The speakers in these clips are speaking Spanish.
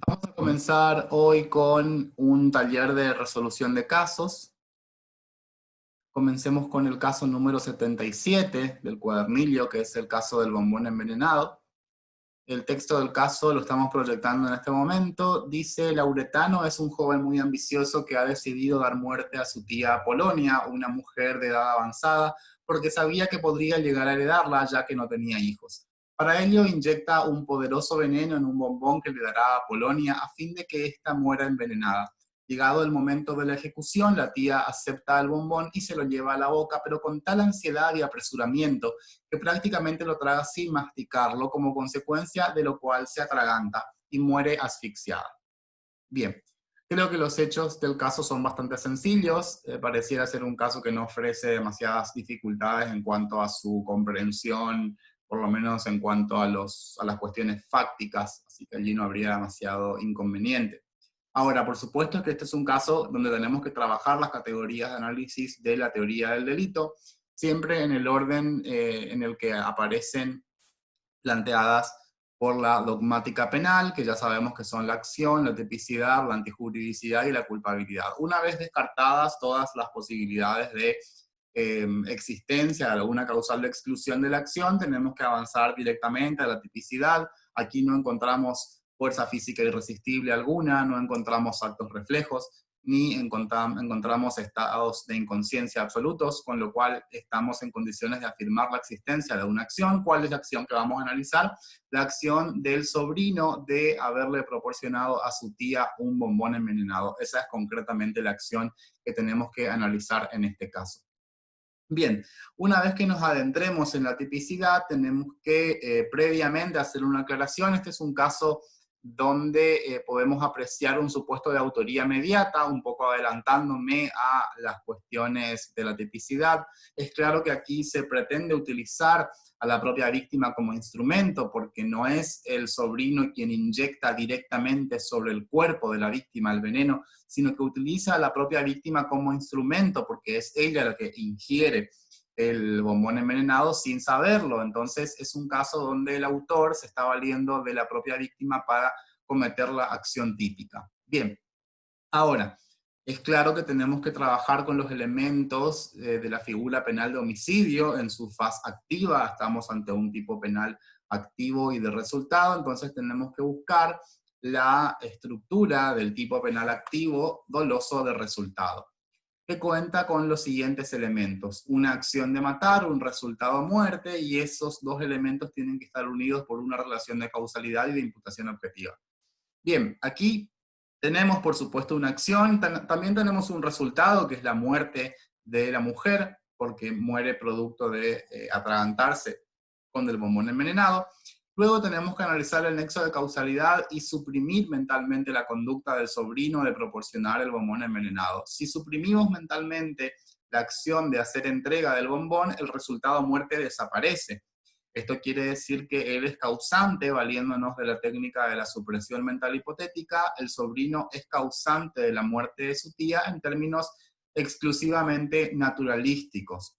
Vamos a comenzar hoy con un taller de resolución de casos. Comencemos con el caso número 77 del cuadernillo, que es el caso del bombón envenenado. El texto del caso lo estamos proyectando en este momento. Dice: Lauretano es un joven muy ambicioso que ha decidido dar muerte a su tía Polonia, una mujer de edad avanzada, porque sabía que podría llegar a heredarla ya que no tenía hijos. Para ello inyecta un poderoso veneno en un bombón que le dará a Polonia a fin de que ésta muera envenenada. Llegado el momento de la ejecución, la tía acepta el bombón y se lo lleva a la boca, pero con tal ansiedad y apresuramiento que prácticamente lo traga sin masticarlo, como consecuencia de lo cual se atraganta y muere asfixiada. Bien, creo que los hechos del caso son bastante sencillos. Pareciera ser un caso que no ofrece demasiadas dificultades en cuanto a su comprensión, por lo menos en cuanto a las cuestiones fácticas, así que allí no habría demasiado inconveniente. Ahora, por supuesto que este es un caso donde tenemos que trabajar las categorías de análisis de la teoría del delito, siempre en el orden en el que aparecen planteadas por la dogmática penal, que ya sabemos que son la acción, la tipicidad, la antijuridicidad y la culpabilidad. Una vez descartadas todas las posibilidades de existencia de alguna causal de exclusión de la acción, tenemos que avanzar directamente a la tipicidad. Aquí no encontramos fuerza física irresistible alguna, no encontramos actos reflejos, ni encontramos estados de inconsciencia absolutos, con lo cual estamos en condiciones de afirmar la existencia de una acción. ¿Cuál es la acción que vamos a analizar? La acción del sobrino de haberle proporcionado a su tía un bombón envenenado. Esa es concretamente la acción que tenemos que analizar en este caso. Bien, una vez que nos adentremos en la tipicidad, tenemos que previamente hacer una aclaración. Este es un caso donde podemos apreciar un supuesto de autoría mediata, un poco adelantándome a las cuestiones de la tipicidad. Es claro que aquí se pretende utilizar a la propia víctima como instrumento, porque no es el sobrino quien inyecta directamente sobre el cuerpo de la víctima el veneno, sino que utiliza a la propia víctima como instrumento, porque es ella la que ingiere el bombón envenenado sin saberlo. Entonces es un caso donde el autor se está valiendo de la propia víctima para cometer la acción típica. Bien, ahora, es claro que tenemos que trabajar con los elementos de la figura penal de homicidio en su faz activa. Estamos ante un tipo penal activo y de resultado, entonces tenemos que buscar la estructura del tipo penal activo doloso de resultado, que cuenta con los siguientes elementos: una acción de matar, un resultado a muerte, y esos dos elementos tienen que estar unidos por una relación de causalidad y de imputación objetiva. Bien, aquí tenemos por supuesto una acción, también tenemos un resultado que es la muerte de la mujer, porque muere producto de atragantarse con el bombón envenenado. Luego tenemos que analizar el nexo de causalidad y suprimir mentalmente la conducta del sobrino de proporcionar el bombón envenenado. Si suprimimos mentalmente la acción de hacer entrega del bombón, el resultado muerte desaparece. Esto quiere decir que él es causante, valiéndonos de la técnica de la supresión mental hipotética. El sobrino es causante de la muerte de su tía en términos exclusivamente naturalísticos.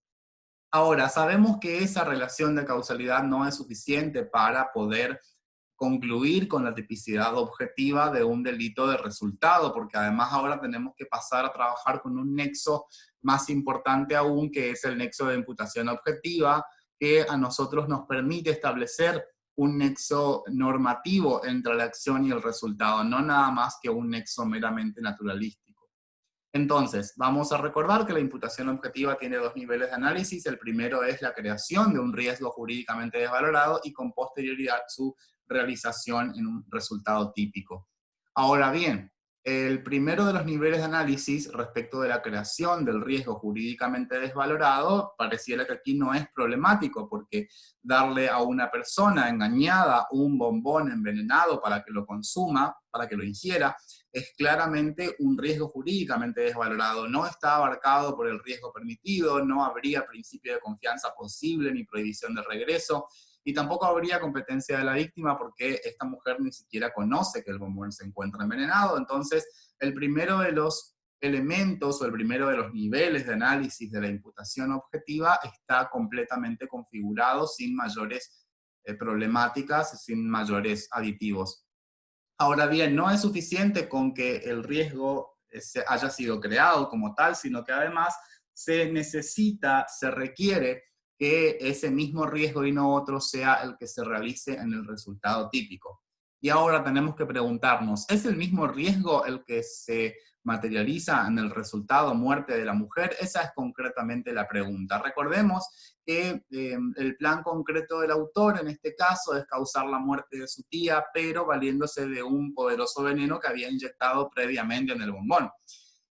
Ahora, sabemos que esa relación de causalidad no es suficiente para poder concluir con la tipicidad objetiva de un delito de resultado, porque además ahora tenemos que pasar a trabajar con un nexo más importante aún, que es el nexo de imputación objetiva, que a nosotros nos permite establecer un nexo normativo entre la acción y el resultado, no nada más que un nexo meramente naturalístico. Entonces, vamos a recordar que la imputación objetiva tiene dos niveles de análisis. El primero es la creación de un riesgo jurídicamente desvalorado y con posterioridad su realización en un resultado típico. Ahora bien, el primero de los niveles de análisis respecto de la creación del riesgo jurídicamente desvalorado pareciera que aquí no es problemático, porque darle a una persona engañada un bombón envenenado para que lo consuma, para que lo ingiera, es claramente un riesgo jurídicamente desvalorado. No está abarcado por el riesgo permitido, no habría principio de confianza posible ni prohibición de regreso, y tampoco habría competencia de la víctima porque esta mujer ni siquiera conoce que el bombón se encuentra envenenado. Entonces, el primero de los elementos o el primero de los niveles de análisis de la imputación objetiva está completamente configurado sin mayores problemáticas, sin mayores aditivos. Ahora bien, no es suficiente con que el riesgo haya sido creado como tal, sino que además se necesita, se requiere que ese mismo riesgo y no otro sea el que se realice en el resultado típico. Y ahora tenemos que preguntarnos, ¿es el mismo riesgo el que se materializa en el resultado muerte de la mujer? Esa es concretamente la pregunta. Recordemos que el plan concreto del autor en este caso es causar la muerte de su tía, pero valiéndose de un poderoso veneno que había inyectado previamente en el bombón.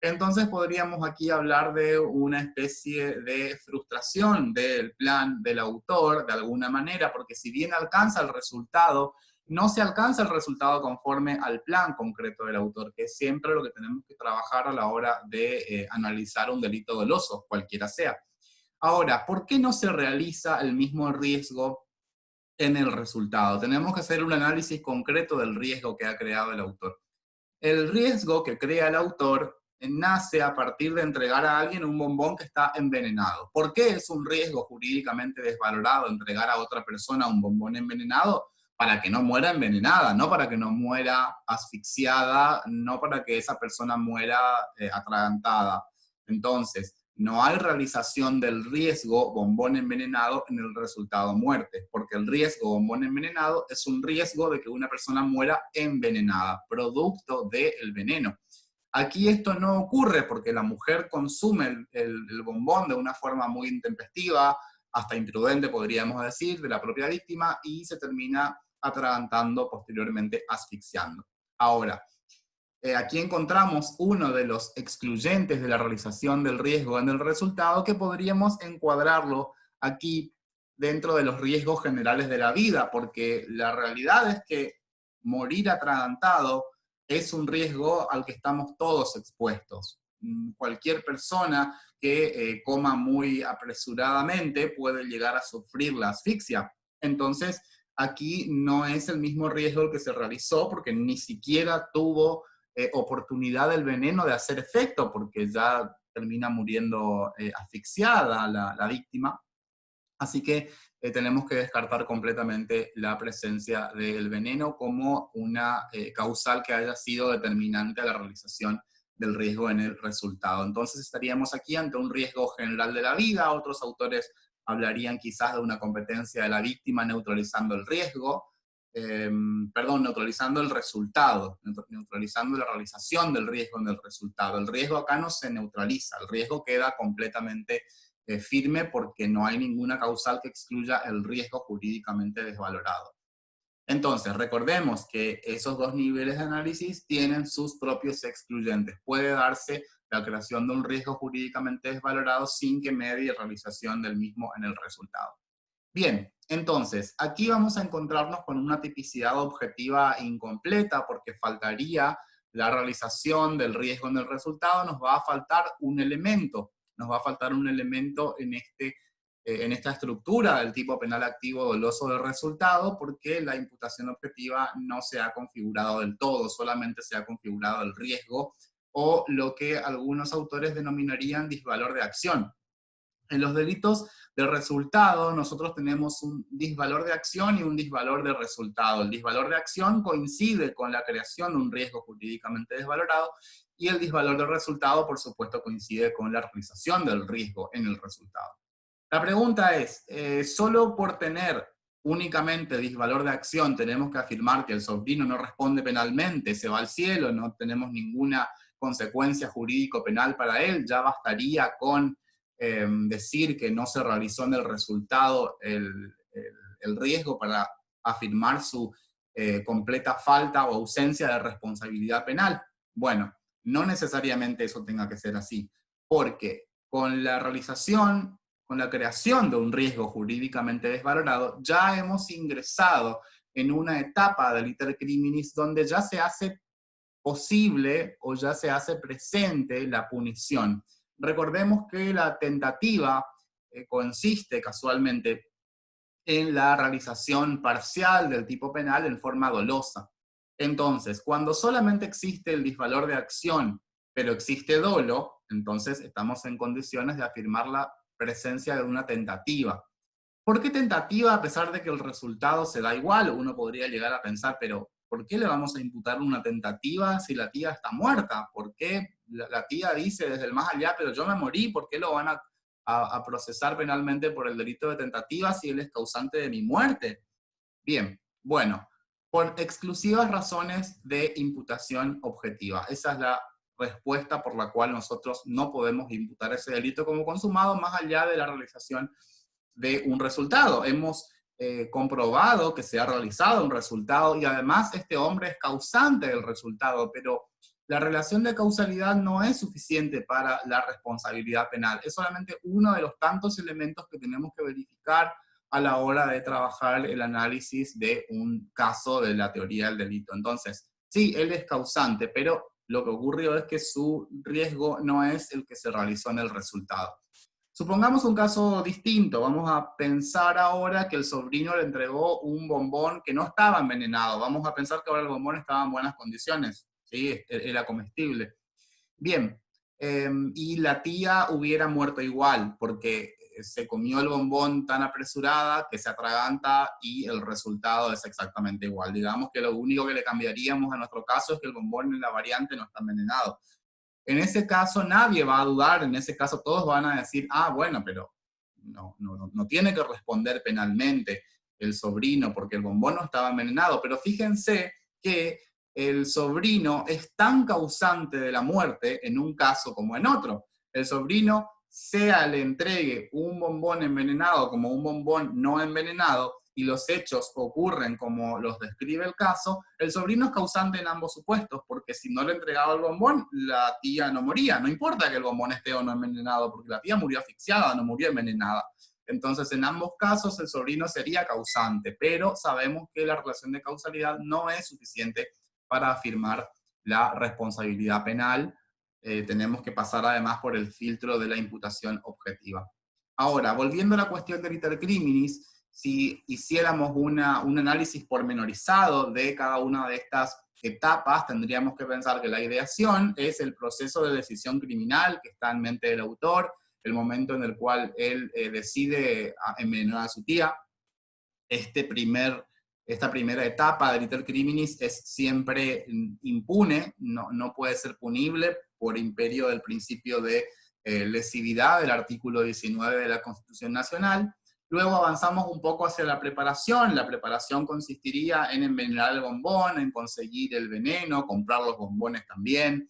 Entonces podríamos aquí hablar de una especie de frustración del plan del autor, de alguna manera, porque si bien alcanza el resultado, no se alcanza el resultado conforme al plan concreto del autor, que es siempre lo que tenemos que trabajar a la hora de analizar un delito doloso, cualquiera sea. Ahora, ¿por qué no se realiza el mismo riesgo en el resultado? Tenemos que hacer un análisis concreto del riesgo que ha creado el autor. El riesgo que crea el autor nace a partir de entregar a alguien un bombón que está envenenado. ¿Por qué es un riesgo jurídicamente desvalorado entregar a otra persona un bombón envenenado? Para que no muera envenenada, no para que no muera asfixiada, no para que esa persona muera atragantada. Entonces, no hay realización del riesgo bombón envenenado en el resultado muerte, porque el riesgo bombón envenenado es un riesgo de que una persona muera envenenada, producto del veneno. Aquí esto no ocurre porque la mujer consume el bombón de una forma muy intempestiva, hasta imprudente podríamos decir, de la propia víctima, y se termina atragantando, posteriormente asfixiando. Ahora, aquí encontramos uno de los excluyentes de la realización del riesgo en el resultado, que podríamos encuadrarlo aquí dentro de los riesgos generales de la vida, porque la realidad es que morir atragantado es un riesgo al que estamos todos expuestos. Cualquier persona que coma muy apresuradamente puede llegar a sufrir la asfixia. Entonces, aquí no es el mismo riesgo el que se realizó, porque ni siquiera tuvo oportunidad del veneno de hacer efecto, porque ya termina muriendo asfixiada la víctima. Así que tenemos que descartar completamente la presencia del veneno como una causal que haya sido determinante a la realización del riesgo en el resultado. Entonces estaríamos aquí ante un riesgo general de la vida. Otros autores hablarían quizás de una competencia de la víctima neutralizando el riesgo, neutralizando el resultado, neutralizando la realización del riesgo en el resultado. El riesgo acá no se neutraliza, el riesgo queda completamente firme porque no hay ninguna causal que excluya el riesgo jurídicamente desvalorado. Entonces, recordemos que esos dos niveles de análisis tienen sus propios excluyentes. Puede darse la creación de un riesgo jurídicamente desvalorado sin que medie realización del mismo en el resultado. Bien, entonces, aquí vamos a encontrarnos con una tipicidad objetiva incompleta porque faltaría la realización del riesgo en el resultado, nos va a faltar un elemento. Nos va a faltar un elemento en esta estructura del tipo penal activo doloso del resultado, porque la imputación objetiva no se ha configurado del todo, solamente se ha configurado el riesgo o lo que algunos autores denominarían disvalor de acción. En los delitos de resultado, nosotros tenemos un disvalor de acción y un disvalor de resultado. El disvalor de acción coincide con la creación de un riesgo jurídicamente desvalorado, y el disvalor de resultado, por supuesto, coincide con la realización del riesgo en el resultado. La pregunta es, ¿solo por tener únicamente disvalor de acción tenemos que afirmar que el sobrino no responde penalmente, se va al cielo, no tenemos ninguna consecuencia jurídico-penal para él? ¿Ya bastaría con decir que no se realizó en el resultado el riesgo para afirmar su completa falta o ausencia de responsabilidad penal? Bueno, no necesariamente eso tenga que ser así, porque con la realización, con la creación de un riesgo jurídicamente desvalorado, ya hemos ingresado en una etapa del iter criminis donde ya se hace posible o ya se hace presente la punición. Recordemos que la tentativa consiste casualmente en la realización parcial del tipo penal en forma dolosa. Entonces, cuando solamente existe el disvalor de acción, pero existe dolo, entonces estamos en condiciones de afirmar la presencia de una tentativa. ¿Por qué tentativa a pesar de que el resultado se da igual? Uno podría llegar a pensar, pero ¿Por qué le vamos a imputar una tentativa si la tía está muerta? ¿Por qué la tía dice desde el más allá, pero yo me morí? ¿Por qué lo van a procesar penalmente por el delito de tentativa si él es causante de mi muerte? Bien, bueno, por exclusivas razones de imputación objetiva. Esa es la respuesta por la cual nosotros no podemos imputar ese delito como consumado más allá de la realización de un resultado. Hemos comprobado que se ha realizado un resultado y además este hombre es causante del resultado, pero la relación de causalidad no es suficiente para la responsabilidad penal. Es solamente uno de los tantos elementos que tenemos que verificar a la hora de trabajar el análisis de un caso de la teoría del delito. Entonces, sí, él es causante, pero lo que ocurrió es que su riesgo no es el que se realizó en el resultado. Supongamos un caso distinto. Vamos a pensar ahora que el sobrino le entregó un bombón que no estaba envenenado. Vamos a pensar que ahora el bombón estaba en buenas condiciones, ¿sí? Era comestible. Bien, y la tía hubiera muerto igual, porque se comió el bombón tan apresurada que se atraganta y el resultado es exactamente igual. Digamos que lo único que le cambiaríamos a nuestro caso es que el bombón en la variante no está envenenado. En ese caso nadie va a dudar, en ese caso todos van a decir, ah, bueno, pero no tiene que responder penalmente el sobrino porque el bombón no estaba envenenado. Pero fíjense que el sobrino es tan causante de la muerte en un caso como en otro. El sobrino, sea le entregue un bombón envenenado como un bombón no envenenado, y los hechos ocurren como los describe el caso, el sobrino es causante en ambos supuestos, porque si no le entregaba el bombón, la tía no moría. No importa que el bombón esté o no envenenado, porque la tía murió asfixiada, no murió envenenada. Entonces, en ambos casos, el sobrino sería causante, pero sabemos que la relación de causalidad no es suficiente para afirmar la responsabilidad penal. Tenemos que pasar además por el filtro de la imputación objetiva. Ahora, volviendo a la cuestión del iter criminis, si hiciéramos un análisis pormenorizado de cada una de estas etapas, tendríamos que pensar que la ideación es el proceso de decisión criminal que está en mente del autor, el momento en el cual él decide envenenar a su tía. Esta primera etapa del iter criminis es siempre impune, no puede ser punible por imperio del principio de lesividad del artículo 19 de la Constitución Nacional. Luego avanzamos un poco hacia la preparación. La preparación consistiría en envenenar el bombón, en conseguir el veneno, comprar los bombones también,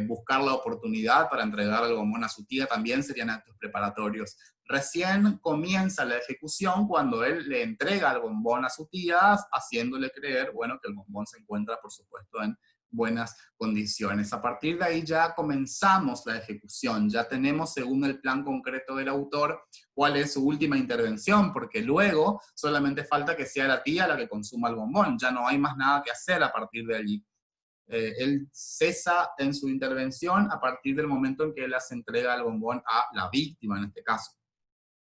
buscar la oportunidad para entregar el bombón a su tía, también serían actos preparatorios. Recién comienza la ejecución cuando él le entrega el bombón a su tía, haciéndole creer, bueno, que el bombón se encuentra, por supuesto, en buenas condiciones. A partir de ahí ya comenzamos la ejecución, ya tenemos, según el plan concreto del autor, cuál es su última intervención, porque luego solamente falta que sea la tía la que consuma el bombón, ya no hay más nada que hacer a partir de allí. Él cesa en su intervención a partir del momento en que él se entrega el bombón a la víctima, en este caso.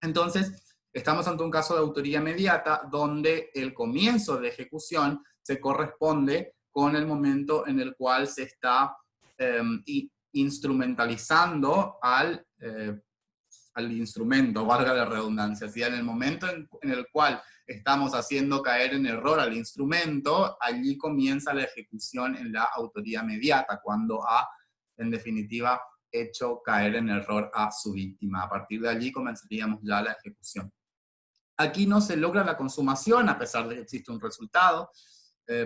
Entonces, estamos ante un caso de autoría inmediata donde el comienzo de ejecución se corresponde con el momento en el cual se está instrumentalizando al instrumento, valga la redundancia. ¿Sí? En el momento en el cual estamos haciendo caer en error al instrumento, allí comienza la ejecución en la autoría inmediata, cuando ha, en definitiva, hecho caer en error a su víctima. A partir de allí comenzaríamos ya la ejecución. Aquí no se logra la consumación, a pesar de que existe un resultado,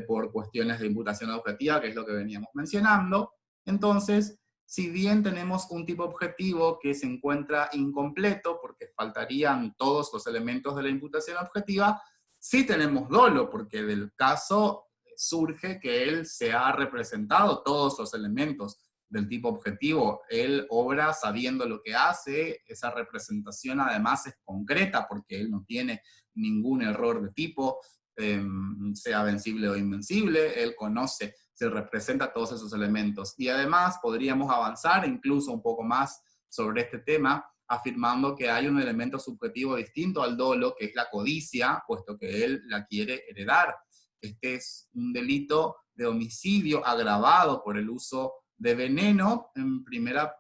por cuestiones de imputación objetiva, que es lo que veníamos mencionando. Entonces, si bien tenemos un tipo objetivo que se encuentra incompleto, porque faltarían todos los elementos de la imputación objetiva, sí tenemos dolo, porque del caso surge que él se ha representado todos los elementos del tipo objetivo. Él obra sabiendo lo que hace, esa representación además es concreta, porque él no tiene ningún error de tipo, sea vencible o invencible, él conoce, se representa todos esos elementos. Y además podríamos avanzar incluso un poco más sobre este tema, afirmando que hay un elemento subjetivo distinto al dolo, que es la codicia, puesto que él la quiere heredar. Este es un delito de homicidio agravado por el uso de veneno en primera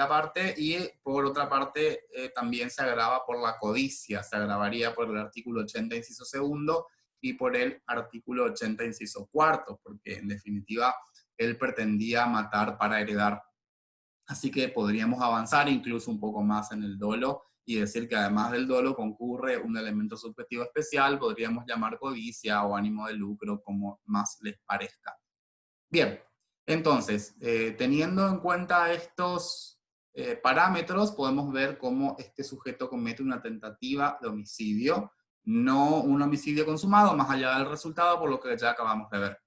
parte, y por otra parte también se agrava por la codicia, se agravaría por el artículo 80, inciso segundo, y por el artículo 80, inciso cuarto, porque en definitiva él pretendía matar para heredar. Así que podríamos avanzar incluso un poco más en el dolo y decir que además del dolo concurre un elemento subjetivo especial, podríamos llamar codicia o ánimo de lucro, como más les parezca. Bien, entonces, teniendo en cuenta estos parámetros, podemos ver cómo este sujeto comete una tentativa de homicidio, no un homicidio consumado, más allá del resultado, por lo que ya acabamos de ver.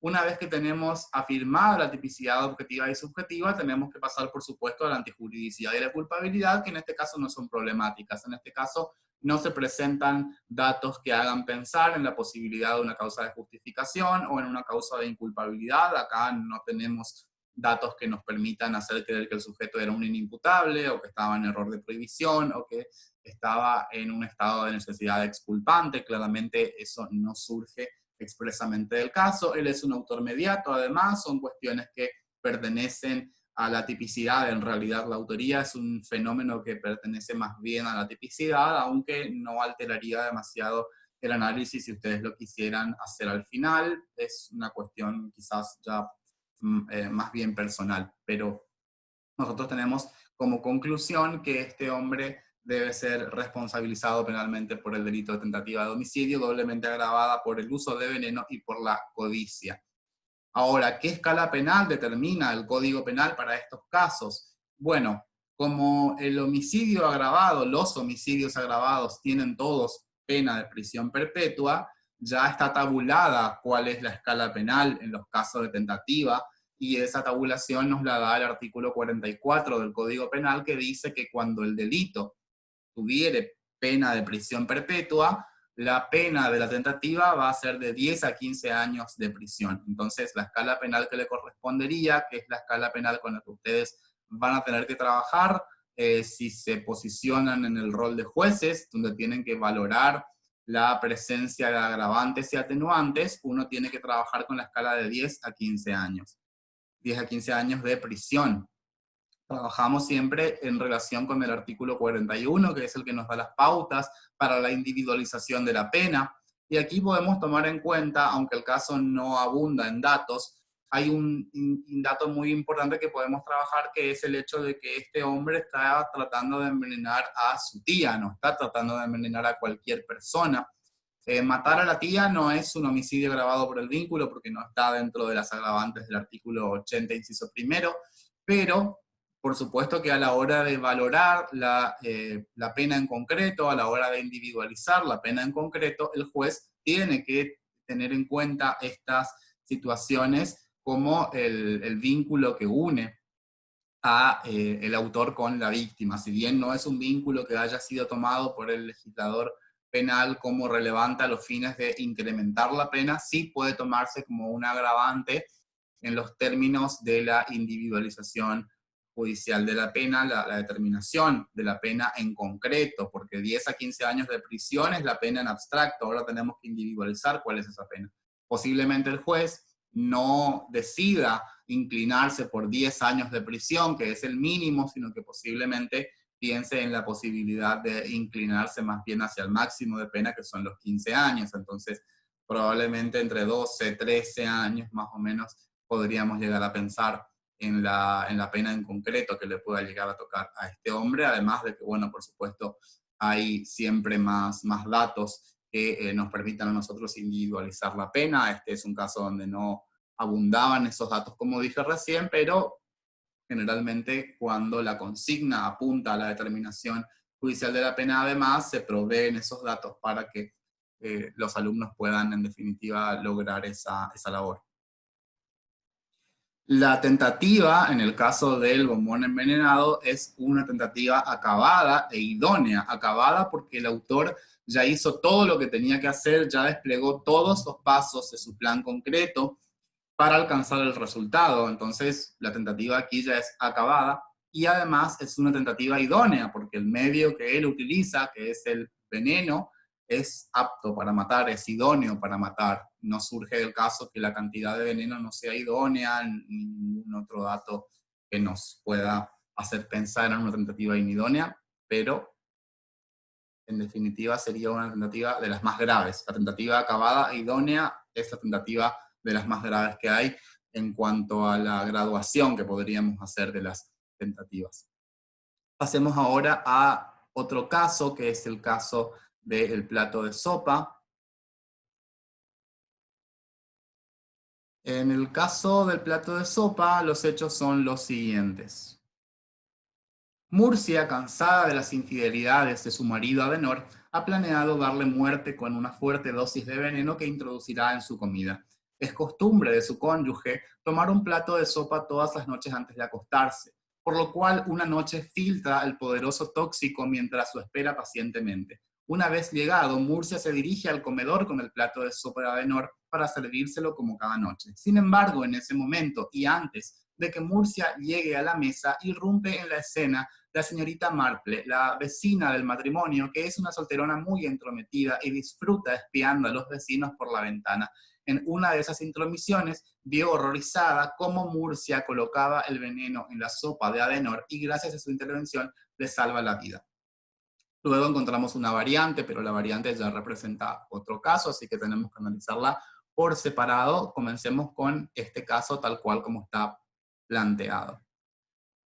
Una vez que tenemos afirmada la tipicidad objetiva y subjetiva, tenemos que pasar, por supuesto, a la antijuridicidad y la culpabilidad, que en este caso no son problemáticas. En este caso, no se presentan datos que hagan pensar en la posibilidad de una causa de justificación o en una causa de inculpabilidad. Acá no tenemos datos que nos permitan hacer creer que el sujeto era un inimputable, o que estaba en error de prohibición, o que estaba en un estado de necesidad exculpante. Claramente eso no surge expresamente del caso. Él es un autor mediato, además, son cuestiones que pertenecen a la tipicidad. En realidad la autoría es un fenómeno que pertenece más bien a la tipicidad, aunque no alteraría demasiado el análisis si ustedes lo quisieran hacer al final. Es una cuestión quizás ya más bien personal, pero nosotros tenemos como conclusión que este hombre debe ser responsabilizado penalmente por el delito de tentativa de homicidio, doblemente agravada por el uso de veneno y por la codicia. Ahora, ¿qué escala penal determina el Código Penal para estos casos? Bueno, como el homicidio agravado, los homicidios agravados tienen todos pena de prisión perpetua, ya está tabulada cuál es la escala penal en los casos de tentativa, y esa tabulación nos la da el artículo 44 del Código Penal, que dice que cuando el delito tuviere pena de prisión perpetua, la pena de la tentativa va a ser de 10 a 15 años de prisión. Entonces, la escala penal que le correspondería, que es la escala penal con la que ustedes van a tener que trabajar, si se posicionan en el rol de jueces, donde tienen que valorar la presencia de agravantes y atenuantes, uno tiene que trabajar con la escala de 10 a 15 años. 10 a 15 años de prisión. Trabajamos siempre en relación con el artículo 41, que es el que nos da las pautas para la individualización de la pena. Y aquí podemos tomar en cuenta, aunque el caso no abunda en datos, hay un dato muy importante que podemos trabajar, que es el hecho de que este hombre está tratando de envenenar a su tía, no está tratando de envenenar a cualquier persona. Matar a la tía no es un homicidio agravado por el vínculo, porque no está dentro de las agravantes del artículo 80, inciso primero, pero por supuesto que a la hora de valorar la pena en concreto, a la hora de individualizar la pena en concreto, el juez tiene que tener en cuenta estas situaciones como el vínculo que une a el autor con la víctima. Si bien no es un vínculo que haya sido tomado por el legislador penal como relevante a los fines de incrementar la pena, sí puede tomarse como un agravante en los términos de la individualización judicial de la pena, la determinación de la pena en concreto, porque 10 a 15 años de prisión es la pena en abstracto, ahora tenemos que individualizar cuál es esa pena. Posiblemente el juez no decida inclinarse por 10 años de prisión, que es el mínimo, sino que posiblemente piense en la posibilidad de inclinarse más bien hacia el máximo de pena, que son los 15 años. Entonces, probablemente entre 12, 13 años más o menos podríamos llegar a pensar en la pena en concreto que le pueda llegar a tocar a este hombre, además de que, bueno, por supuesto, hay siempre más datos que nos permitan a nosotros individualizar la pena. Este es un caso donde no abundaban esos datos, como dije recién, pero generalmente cuando la consigna apunta a la determinación judicial de la pena, además se proveen esos datos para que los alumnos puedan, en definitiva, lograr esa labor. La tentativa, en el caso del bombón envenenado, es una tentativa acabada e idónea. Acabada porque el autor ya hizo todo lo que tenía que hacer, ya desplegó todos los pasos de su plan concreto para alcanzar el resultado. Entonces, la tentativa aquí ya es acabada, y además es una tentativa idónea, porque el medio que él utiliza, que es el veneno, es apto para matar, es idóneo para matar. No surge del caso que la cantidad de veneno no sea idónea, ni ningún otro dato que nos pueda hacer pensar en una tentativa inidónea, pero en definitiva sería una tentativa de las más graves. La tentativa acabada e idónea es la tentativa de las más graves que hay en cuanto a la graduación que podríamos hacer de las tentativas. Pasemos ahora a otro caso, que es el caso del plato de sopa. En el caso del plato de sopa, los hechos son los siguientes. Murcia, cansada de las infidelidades de su marido Adenor, ha planeado darle muerte con una fuerte dosis de veneno que introducirá en su comida. Es costumbre de su cónyuge tomar un plato de sopa todas las noches antes de acostarse, por lo cual una noche filtra el poderoso tóxico mientras lo espera pacientemente. Una vez llegado, Murcia se dirige al comedor con el plato de sopa de Adenor para servírselo como cada noche. Sin embargo, en ese momento y antes de que Murcia llegue a la mesa, irrumpe en la escena la señorita Marple, la vecina del matrimonio, que es una solterona muy entrometida y disfruta espiando a los vecinos por la ventana. En una de esas intromisiones, vio horrorizada cómo Murcia colocaba el veneno en la sopa de Adenor y gracias a su intervención le salva la vida. Luego encontramos una variante, pero la variante ya representa otro caso, así que tenemos que analizarla por separado. Comencemos con este caso tal cual como está planteado.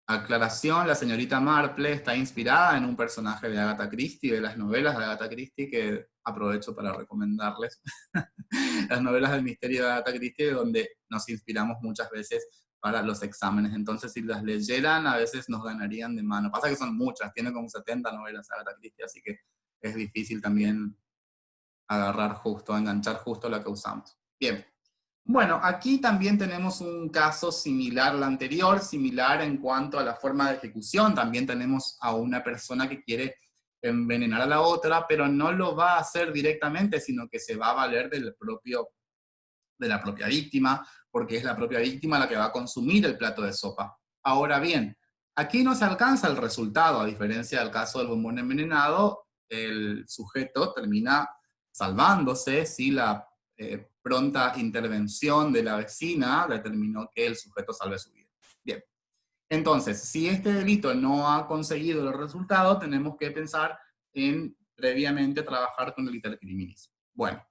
Aclaración, la señorita Marple está inspirada en un personaje de Agatha Christie, de las novelas de Agatha Christie, que aprovecho para recomendarles. Las novelas del misterio de Agatha Christie, donde nos inspiramos muchas veces para los exámenes. Entonces, si las leyeran, a veces nos ganarían de mano. Pasa que son muchas, tiene como 70 novelas Agatha Christie, así que es difícil también agarrar justo, enganchar justo la que usamos. Bien. Bueno, aquí también tenemos un caso similar al anterior, similar en cuanto a la forma de ejecución. También tenemos a una persona que quiere envenenar a la otra, pero no lo va a hacer directamente, sino que se va a valer de la propia víctima, porque es la propia víctima la que va a consumir el plato de sopa. Ahora bien, aquí no se alcanza el resultado, a diferencia del caso del bombón envenenado, el sujeto termina salvándose si la pronta intervención de la vecina determinó que el sujeto salve su vida. Bien, entonces, si este delito no ha conseguido el resultado, tenemos que pensar en previamente trabajar con el iter criminis. Bueno,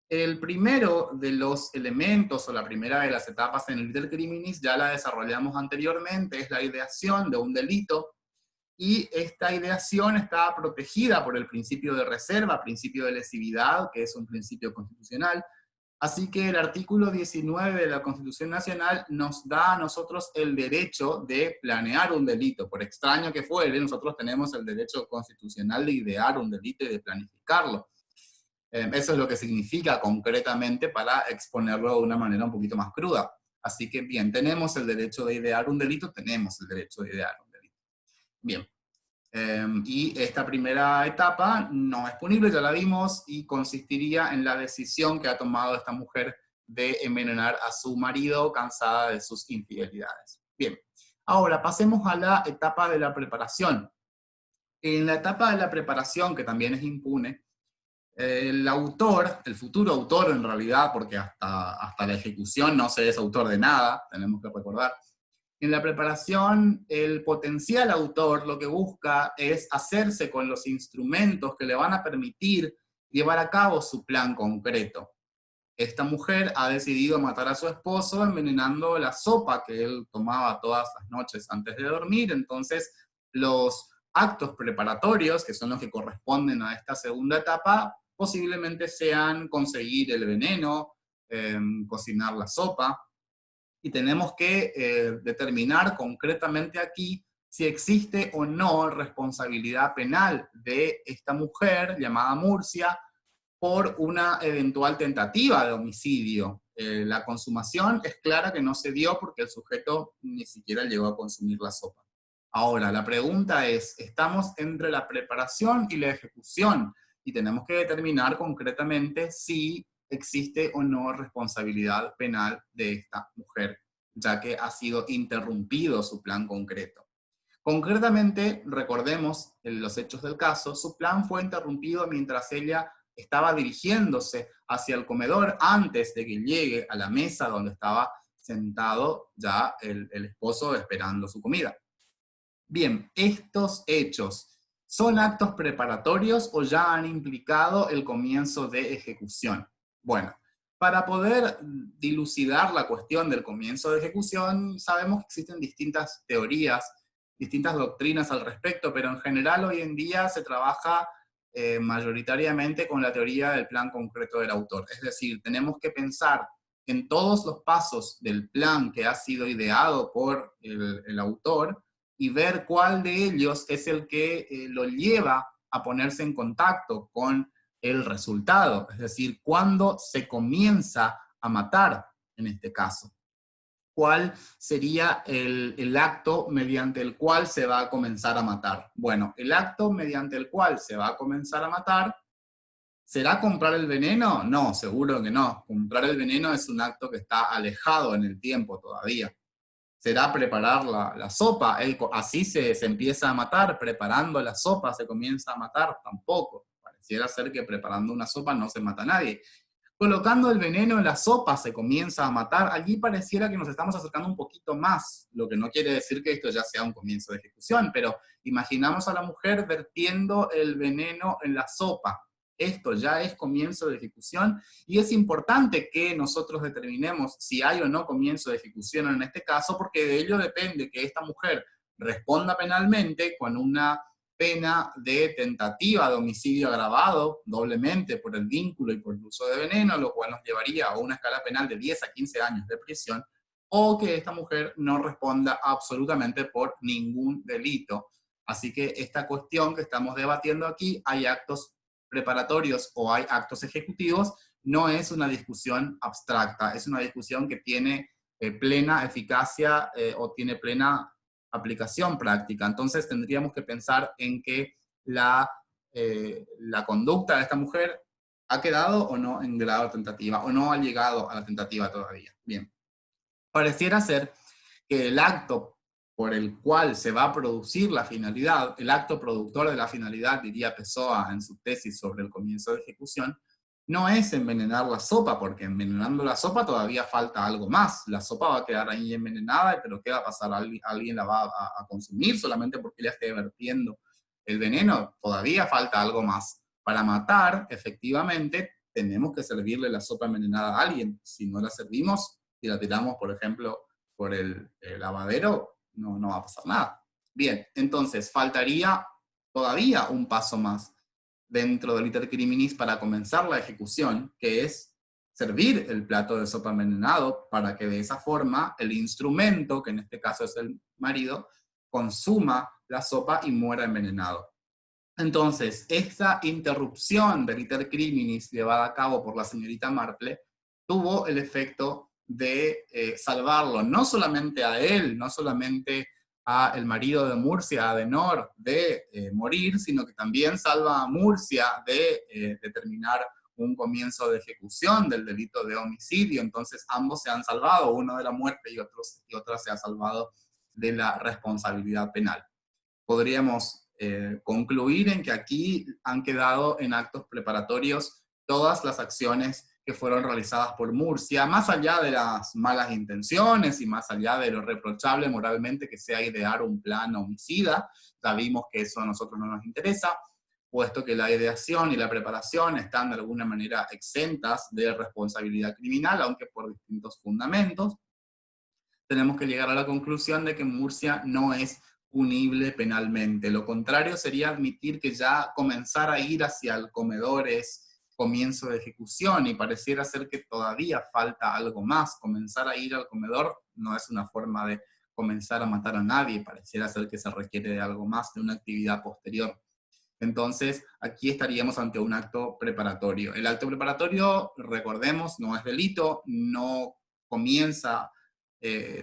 el primero de los elementos o la primera de las etapas en el iter criminis ya la desarrollamos anteriormente, es la ideación de un delito, y esta ideación está protegida por el principio de reserva, principio de lesividad, que es un principio constitucional. Así que el artículo 19 de la Constitución Nacional nos da a nosotros el derecho de planear un delito. Por extraño que fuere, nosotros tenemos el derecho constitucional de idear un delito y de planificarlo. Eso es lo que significa concretamente para exponerlo de una manera un poquito más cruda. Así que bien, tenemos el derecho de idear un delito, tenemos el derecho de idear un delito. Bien. Y esta primera etapa no es punible, ya la vimos, y consistiría en la decisión que ha tomado esta mujer de envenenar a su marido cansada de sus infidelidades. Bien, ahora pasemos a la etapa de la preparación. En la etapa de la preparación, que también es impune, el autor, el futuro autor en realidad, porque hasta la ejecución no se es autor de nada, tenemos que recordar. En la preparación, el potencial autor lo que busca es hacerse con los instrumentos que le van a permitir llevar a cabo su plan concreto. Esta mujer ha decidido matar a su esposo envenenando la sopa que él tomaba todas las noches antes de dormir. Entonces, los actos preparatorios, que son los que corresponden a esta segunda etapa, posiblemente sean conseguir el veneno, cocinar la sopa, y tenemos que determinar concretamente aquí si existe o no responsabilidad penal de esta mujer llamada Murcia por una eventual tentativa de homicidio. La consumación es clara que no se dio porque el sujeto ni siquiera llegó a consumir la sopa. Ahora, la pregunta es, estamos entre la preparación y la ejecución, y tenemos que determinar concretamente si existe o no responsabilidad penal de esta mujer, ya que ha sido interrumpido su plan concreto. Concretamente, recordemos en los hechos del caso, su plan fue interrumpido mientras ella estaba dirigiéndose hacia el comedor antes de que llegue a la mesa donde estaba sentado ya el esposo esperando su comida. Bien, estos hechos ¿Son actos preparatorios o ya han implicado el comienzo de ejecución? Bueno, para poder dilucidar la cuestión del comienzo de ejecución, sabemos que existen distintas teorías, distintas doctrinas al respecto, pero en general hoy en día se trabaja mayoritariamente con la teoría del plan concreto del autor. Es decir, tenemos que pensar en todos los pasos del plan que ha sido ideado por el autor, y ver cuál de ellos es el que lo lleva a ponerse en contacto con el resultado, es decir, cuándo se comienza a matar en este caso. ¿Cuál sería el acto mediante el cual se va a comenzar a matar? Bueno, el acto mediante el cual se va a comenzar a matar, ¿será comprar el veneno? No, seguro que no. Comprar el veneno es un acto que está alejado en el tiempo todavía. ¿Será preparar la sopa? Así se empieza a matar, preparando la sopa se comienza a matar, tampoco. Pareciera ser que preparando una sopa no se mata a nadie. Colocando el veneno en la sopa se comienza a matar, allí pareciera que nos estamos acercando un poquito más, lo que no quiere decir que esto ya sea un comienzo de ejecución, pero imaginamos a la mujer vertiendo el veneno en la sopa. Esto ya es comienzo de ejecución, y es importante que nosotros determinemos si hay o no comienzo de ejecución en este caso, porque de ello depende que esta mujer responda penalmente con una pena de tentativa de homicidio agravado doblemente por el vínculo y por el uso de veneno, lo cual nos llevaría a una escala penal de 10 a 15 años de prisión, o que esta mujer no responda absolutamente por ningún delito. Así que esta cuestión que estamos debatiendo aquí, hay actos preparatorios o hay actos ejecutivos, no es una discusión abstracta, es una discusión que tiene plena eficacia o tiene plena aplicación práctica. Entonces tendríamos que pensar en que la conducta de esta mujer ha quedado o no en grado de tentativa, o no ha llegado a la tentativa todavía. Bien, pareciera ser que el acto por el cual se va a producir la finalidad, el acto productor de la finalidad, diría Pessoa en su tesis sobre el comienzo de ejecución, no es envenenar la sopa, porque envenenando la sopa todavía falta algo más. La sopa va a quedar ahí envenenada, pero ¿qué va a pasar? ¿Alguien la va a consumir solamente porque ella esté vertiendo el veneno? Todavía falta algo más. Para matar, efectivamente, tenemos que servirle la sopa envenenada a alguien. Si no la servimos, si la tiramos, por ejemplo, por el lavadero, no va a pasar nada. Bien, entonces faltaría todavía un paso más dentro del iter criminis para comenzar la ejecución, que es servir el plato de sopa envenenado para que de esa forma el instrumento, que en este caso es el marido, consuma la sopa y muera envenenado. Entonces, esta interrupción del iter criminis llevada a cabo por la señorita Marple tuvo el efecto de salvarlo, no solamente a él, no solamente a el marido de Murcia, Adenor, de morir, sino que también salva a Murcia de determinar un comienzo de ejecución del delito de homicidio. Entonces ambos se han salvado, uno de la muerte y otra se ha salvado de la responsabilidad penal. Podríamos concluir en que aquí han quedado en actos preparatorios todas las acciones que fueron realizadas por Murcia, más allá de las malas intenciones y más allá de lo reprochable moralmente que sea idear un plan homicida. Ya vimos que eso a nosotros no nos interesa, puesto que la ideación y la preparación están de alguna manera exentas de responsabilidad criminal, aunque por distintos fundamentos. Tenemos que llegar a la conclusión de que Murcia no es punible penalmente. Lo contrario sería admitir que ya comenzar a ir hacia el comedor es comienzo de ejecución, y pareciera ser que todavía falta algo más. Comenzar a ir al comedor no es una forma de comenzar a matar a nadie, pareciera ser que se requiere de algo más, de una actividad posterior. Entonces, aquí estaríamos ante un acto preparatorio. El acto preparatorio, recordemos, no es delito, no comienza,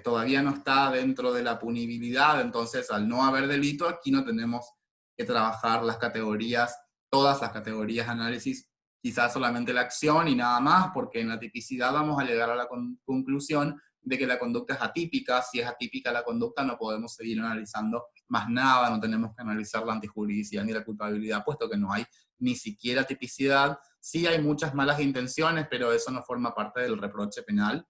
todavía no está dentro de la punibilidad, entonces al no haber delito, aquí no tenemos que trabajar las categorías, todas las categorías de análisis, quizás solamente la acción y nada más, porque en la tipicidad vamos a llegar a la conclusión de que la conducta es atípica. Si es atípica la conducta, no podemos seguir analizando más nada, no tenemos que analizar la antijuridicidad ni la culpabilidad, puesto que no hay ni siquiera tipicidad. Sí hay muchas malas intenciones, pero eso no forma parte del reproche penal.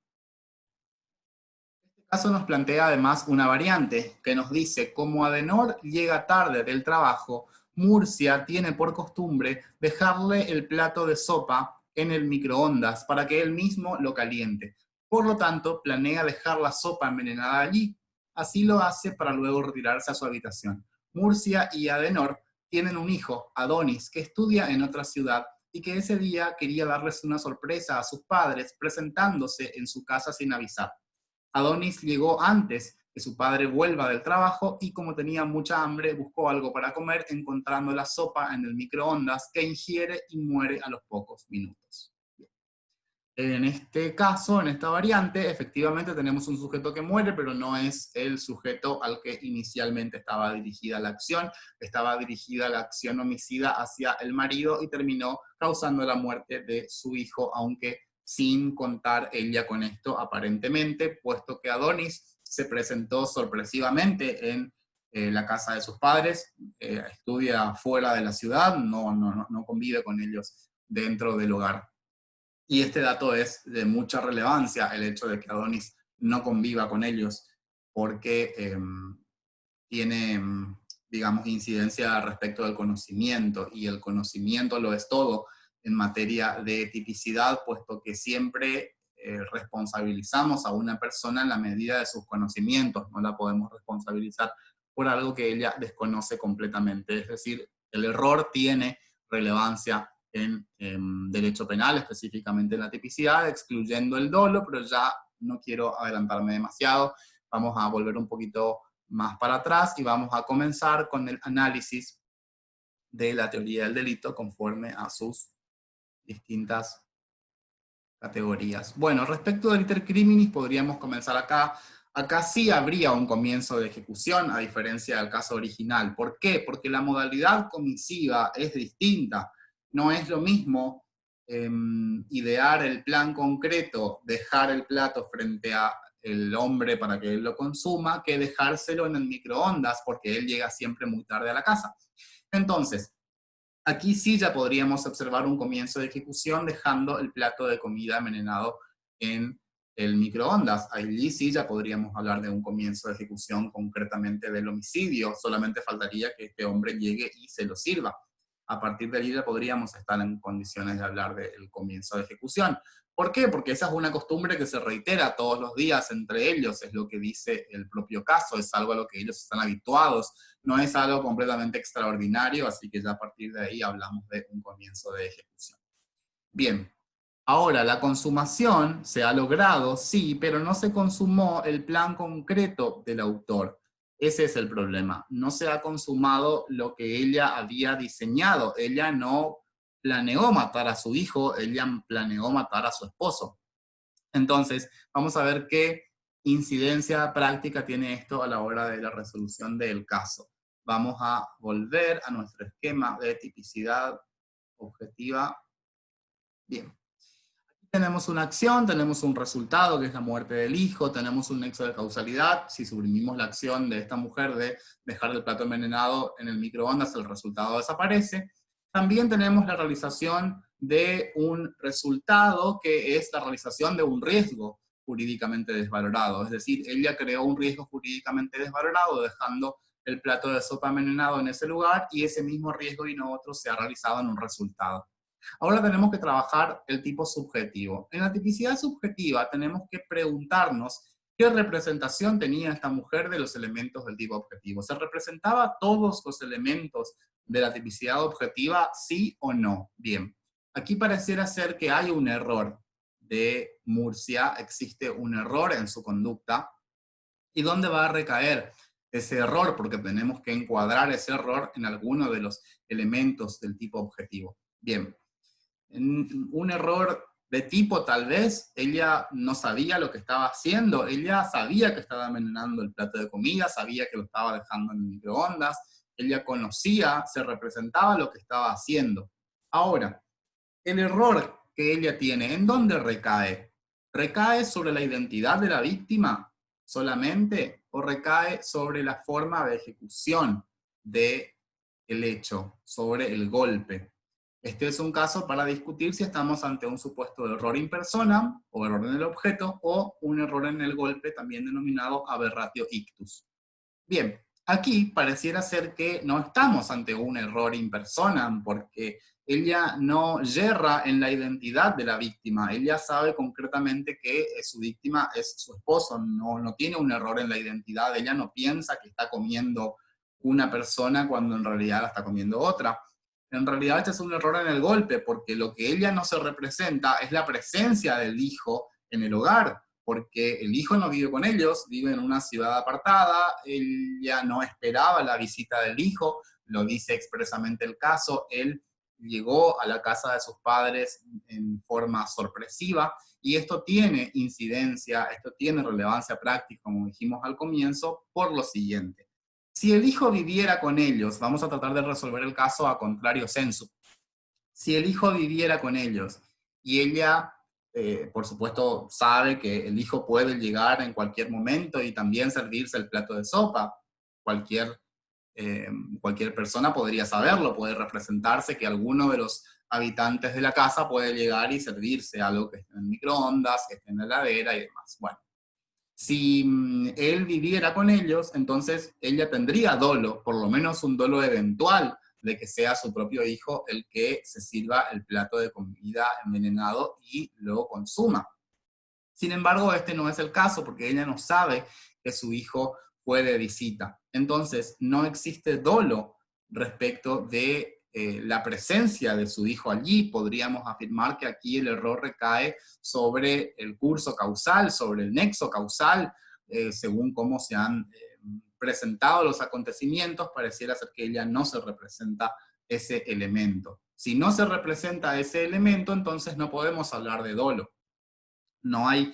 Este caso nos plantea además una variante que nos dice: como Adenor llega tarde del trabajo, Murcia tiene por costumbre dejarle el plato de sopa en el microondas para que él mismo lo caliente. Por lo tanto, planea dejar la sopa envenenada allí. Así lo hace para luego retirarse a su habitación. Murcia y Adenor tienen un hijo, Adonis, que estudia en otra ciudad y que ese día quería darles una sorpresa a sus padres presentándose en su casa sin avisar. Adonis llegó antes que su padre vuelva del trabajo y como tenía mucha hambre buscó algo para comer encontrando la sopa en el microondas que ingiere y muere a los pocos minutos. En este caso, en esta variante, efectivamente tenemos un sujeto que muere, pero no es el sujeto al que inicialmente estaba dirigida la acción. Estaba dirigida la acción homicida hacia el marido y terminó causando la muerte de su hijo, aunque sin contar ella con esto aparentemente, puesto que Adonis se presentó sorpresivamente en la casa de sus padres, estudia fuera de la ciudad, no convive con ellos dentro del hogar. Y este dato es de mucha relevancia, el hecho de que Adonis no conviva con ellos, porque tiene, digamos, incidencia respecto del conocimiento, y el conocimiento lo es todo en materia de tipicidad, puesto que siempre responsabilizamos a una persona en la medida de sus conocimientos, no la podemos responsabilizar por algo que ella desconoce completamente. Es decir, el error tiene relevancia en derecho penal, específicamente en la tipicidad, excluyendo el dolo, pero ya no quiero adelantarme demasiado. Vamos a volver un poquito más para atrás y vamos a comenzar con el análisis de la teoría del delito conforme a sus distintas categorías. Bueno, respecto del iter criminis podríamos comenzar acá. Acá sí habría un comienzo de ejecución, a diferencia del caso original. ¿Por qué? Porque la modalidad comisiva es distinta. No es lo mismo idear el plan concreto, dejar el plato frente a el hombre para que él lo consuma, que dejárselo en el microondas, porque él llega siempre muy tarde a la casa. Entonces, aquí sí ya podríamos observar un comienzo de ejecución dejando el plato de comida envenenado en el microondas. Allí sí ya podríamos hablar de un comienzo de ejecución concretamente del homicidio, solamente faltaría que este hombre llegue y se lo sirva. A partir de allí ya podríamos estar en condiciones de hablar del comienzo de ejecución. ¿Por qué? Porque esa es una costumbre que se reitera todos los días entre ellos, es lo que dice el propio caso, es algo a lo que ellos están habituados, no es algo completamente extraordinario, así que ya a partir de ahí hablamos de un comienzo de ejecución. Bien, ahora la consumación se ha logrado, sí, pero no se consumó el plan concreto del autor. Ese es el problema. No se ha consumado lo que ella había diseñado. Ella no planeó matar a su hijo, ella planeó matar a su esposo. Entonces, vamos a ver qué incidencia práctica tiene esto a la hora de la resolución del caso. Vamos a volver a nuestro esquema de tipicidad objetiva. Bien. Tenemos una acción, tenemos un resultado que es la muerte del hijo, tenemos un nexo de causalidad. Si suprimimos la acción de esta mujer de dejar el plato envenenado en el microondas, el resultado desaparece. También tenemos la realización de un resultado que es la realización de un riesgo jurídicamente desvalorado. Es decir, ella creó un riesgo jurídicamente desvalorado dejando el plato de sopa envenenado en ese lugar y ese mismo riesgo y no otro se ha realizado en un resultado. Ahora tenemos que trabajar el tipo subjetivo. En la tipicidad subjetiva tenemos que preguntarnos qué representación tenía esta mujer de los elementos del tipo objetivo. ¿Se representaba todos los elementos de la tipicidad objetiva, sí o no? Bien, aquí pareciera ser que hay un error de Murcia, existe un error en su conducta. ¿Y dónde va a recaer ese error? Porque tenemos que encuadrar ese error en alguno de los elementos del tipo objetivo. Bien. Un error de tipo tal vez, ella no sabía lo que estaba haciendo, ella sabía que estaba envenenando el plato de comida, sabía que lo estaba dejando en el microondas, ella conocía, se representaba lo que estaba haciendo. Ahora, el error que ella tiene, ¿en dónde recae? ¿Recae sobre la identidad de la víctima solamente o recae sobre la forma de ejecución del hecho, sobre el golpe? Este es un caso para discutir si estamos ante un supuesto de error in persona, o error en el objeto, o un error en el golpe, también denominado aberratio ictus. Bien, Aquí pareciera ser que no estamos ante un error in personam, porque ella no yerra en la identidad de la víctima, ella sabe concretamente que su víctima es su esposo, no tiene un error en la identidad, ella no piensa que está comiendo una persona cuando en realidad la está comiendo otra. En realidad este es un error en el golpe, porque lo que ella no se representa es la presencia del hijo en el hogar, porque el hijo no vive con ellos, vive en una ciudad apartada, ella no esperaba la visita del hijo, lo dice expresamente el caso, él llegó a la casa de sus padres en forma sorpresiva, y esto tiene incidencia, esto tiene relevancia práctica, como dijimos al comienzo, por lo siguiente. Si el hijo viviera con ellos, vamos a tratar de resolver el caso a contrario sensu. Si el hijo viviera con ellos y ella, por supuesto, sabe que el hijo puede llegar en cualquier momento y también servirse el plato de sopa, cualquier, cualquier persona podría saberlo, puede representarse que alguno de los habitantes de la casa puede llegar y servirse algo que esté en el microondas, que esté en la heladera y demás. Bueno, si él viviera con ellos, entonces ella tendría dolo, por lo menos un dolo eventual, de que sea su propio hijo el que se sirva el plato de comida envenenado y lo consuma. Sin embargo, este no es el caso, porque ella no sabe que su hijo fue de visita. Entonces, no existe dolo respecto de la presencia de su hijo allí. Podríamos afirmar que aquí el error recae sobre el curso causal, sobre el nexo causal, según cómo se han presentado los acontecimientos, pareciera ser que ella no se representa ese elemento. Si no se representa ese elemento, entonces no podemos hablar de dolo. No hay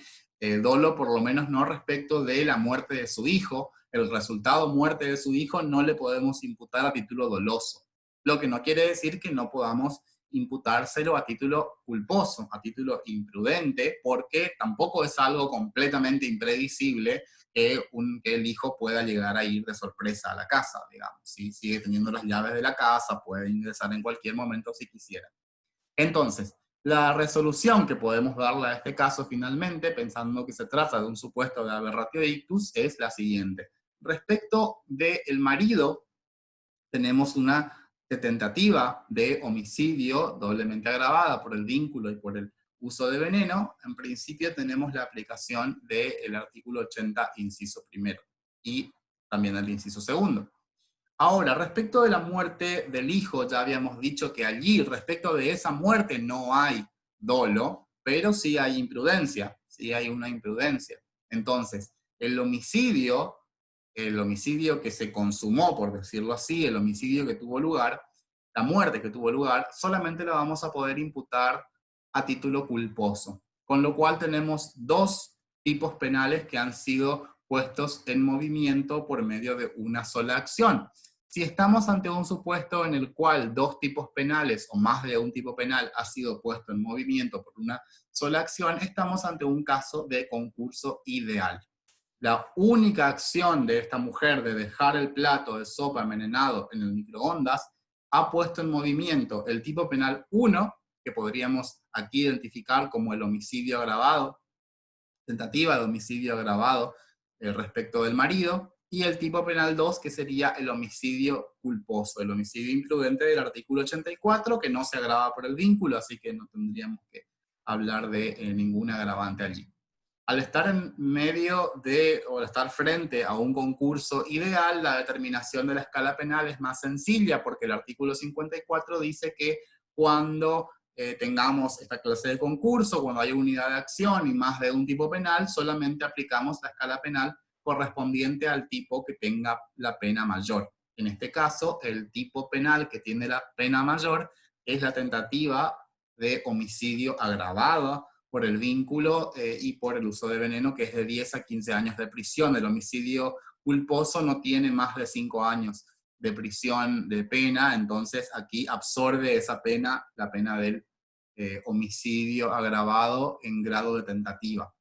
dolo, por lo menos no respecto de la muerte de su hijo. El resultado muerte de su hijo no le podemos imputar a título doloso, lo que no quiere decir que no podamos imputárselo a título culposo, a título imprudente, porque tampoco es algo completamente impredecible que el hijo pueda llegar a ir de sorpresa a la casa, digamos. Si sigue teniendo las llaves de la casa, puede ingresar en cualquier momento si quisiera. Entonces, la resolución que podemos darle a este caso finalmente, pensando que se trata de un supuesto de aberratio ictus, es la siguiente. Respecto del marido, tenemos una tentativa de homicidio doblemente agravada por el vínculo y por el uso de veneno. En principio tenemos la aplicación del artículo 80, inciso primero, y también el inciso segundo. Ahora, respecto de la muerte del hijo, ya habíamos dicho que allí, respecto de esa muerte, no hay dolo, pero sí hay imprudencia, sí hay una imprudencia. Entonces, el homicidio que se consumó, por decirlo así, el homicidio que tuvo lugar, la muerte que tuvo lugar, solamente la vamos a poder imputar a título culposo. Con lo cual tenemos dos tipos penales que han sido puestos en movimiento por medio de una sola acción. Si estamos ante un supuesto en el cual dos tipos penales o más de un tipo penal ha sido puesto en movimiento por una sola acción, estamos ante un caso de concurso ideal. La única acción de esta mujer de dejar el plato de sopa envenenado en el microondas ha puesto en movimiento el tipo penal 1, que podríamos aquí identificar como el homicidio agravado, tentativa de homicidio agravado respecto del marido, y el tipo penal 2, que sería el homicidio culposo, el homicidio imprudente del artículo 84, que no se agrava por el vínculo, así que no tendríamos que hablar de ningún agravante allí. Al estar en medio de, o al estar frente a un concurso ideal, la determinación de la escala penal es más sencilla, porque el artículo 54 dice que cuando tengamos esta clase de concurso, cuando hay unidad de acción y más de un tipo penal, solamente aplicamos la escala penal correspondiente al tipo que tenga la pena mayor. En este caso, el tipo penal que tiene la pena mayor es la tentativa de homicidio agravado por el vínculo y por el uso de veneno, que es de 10 a 15 años de prisión. El homicidio culposo no tiene más de 5 años de prisión de pena, entonces aquí absorbe esa pena, la pena del homicidio agravado en grado de tentativa.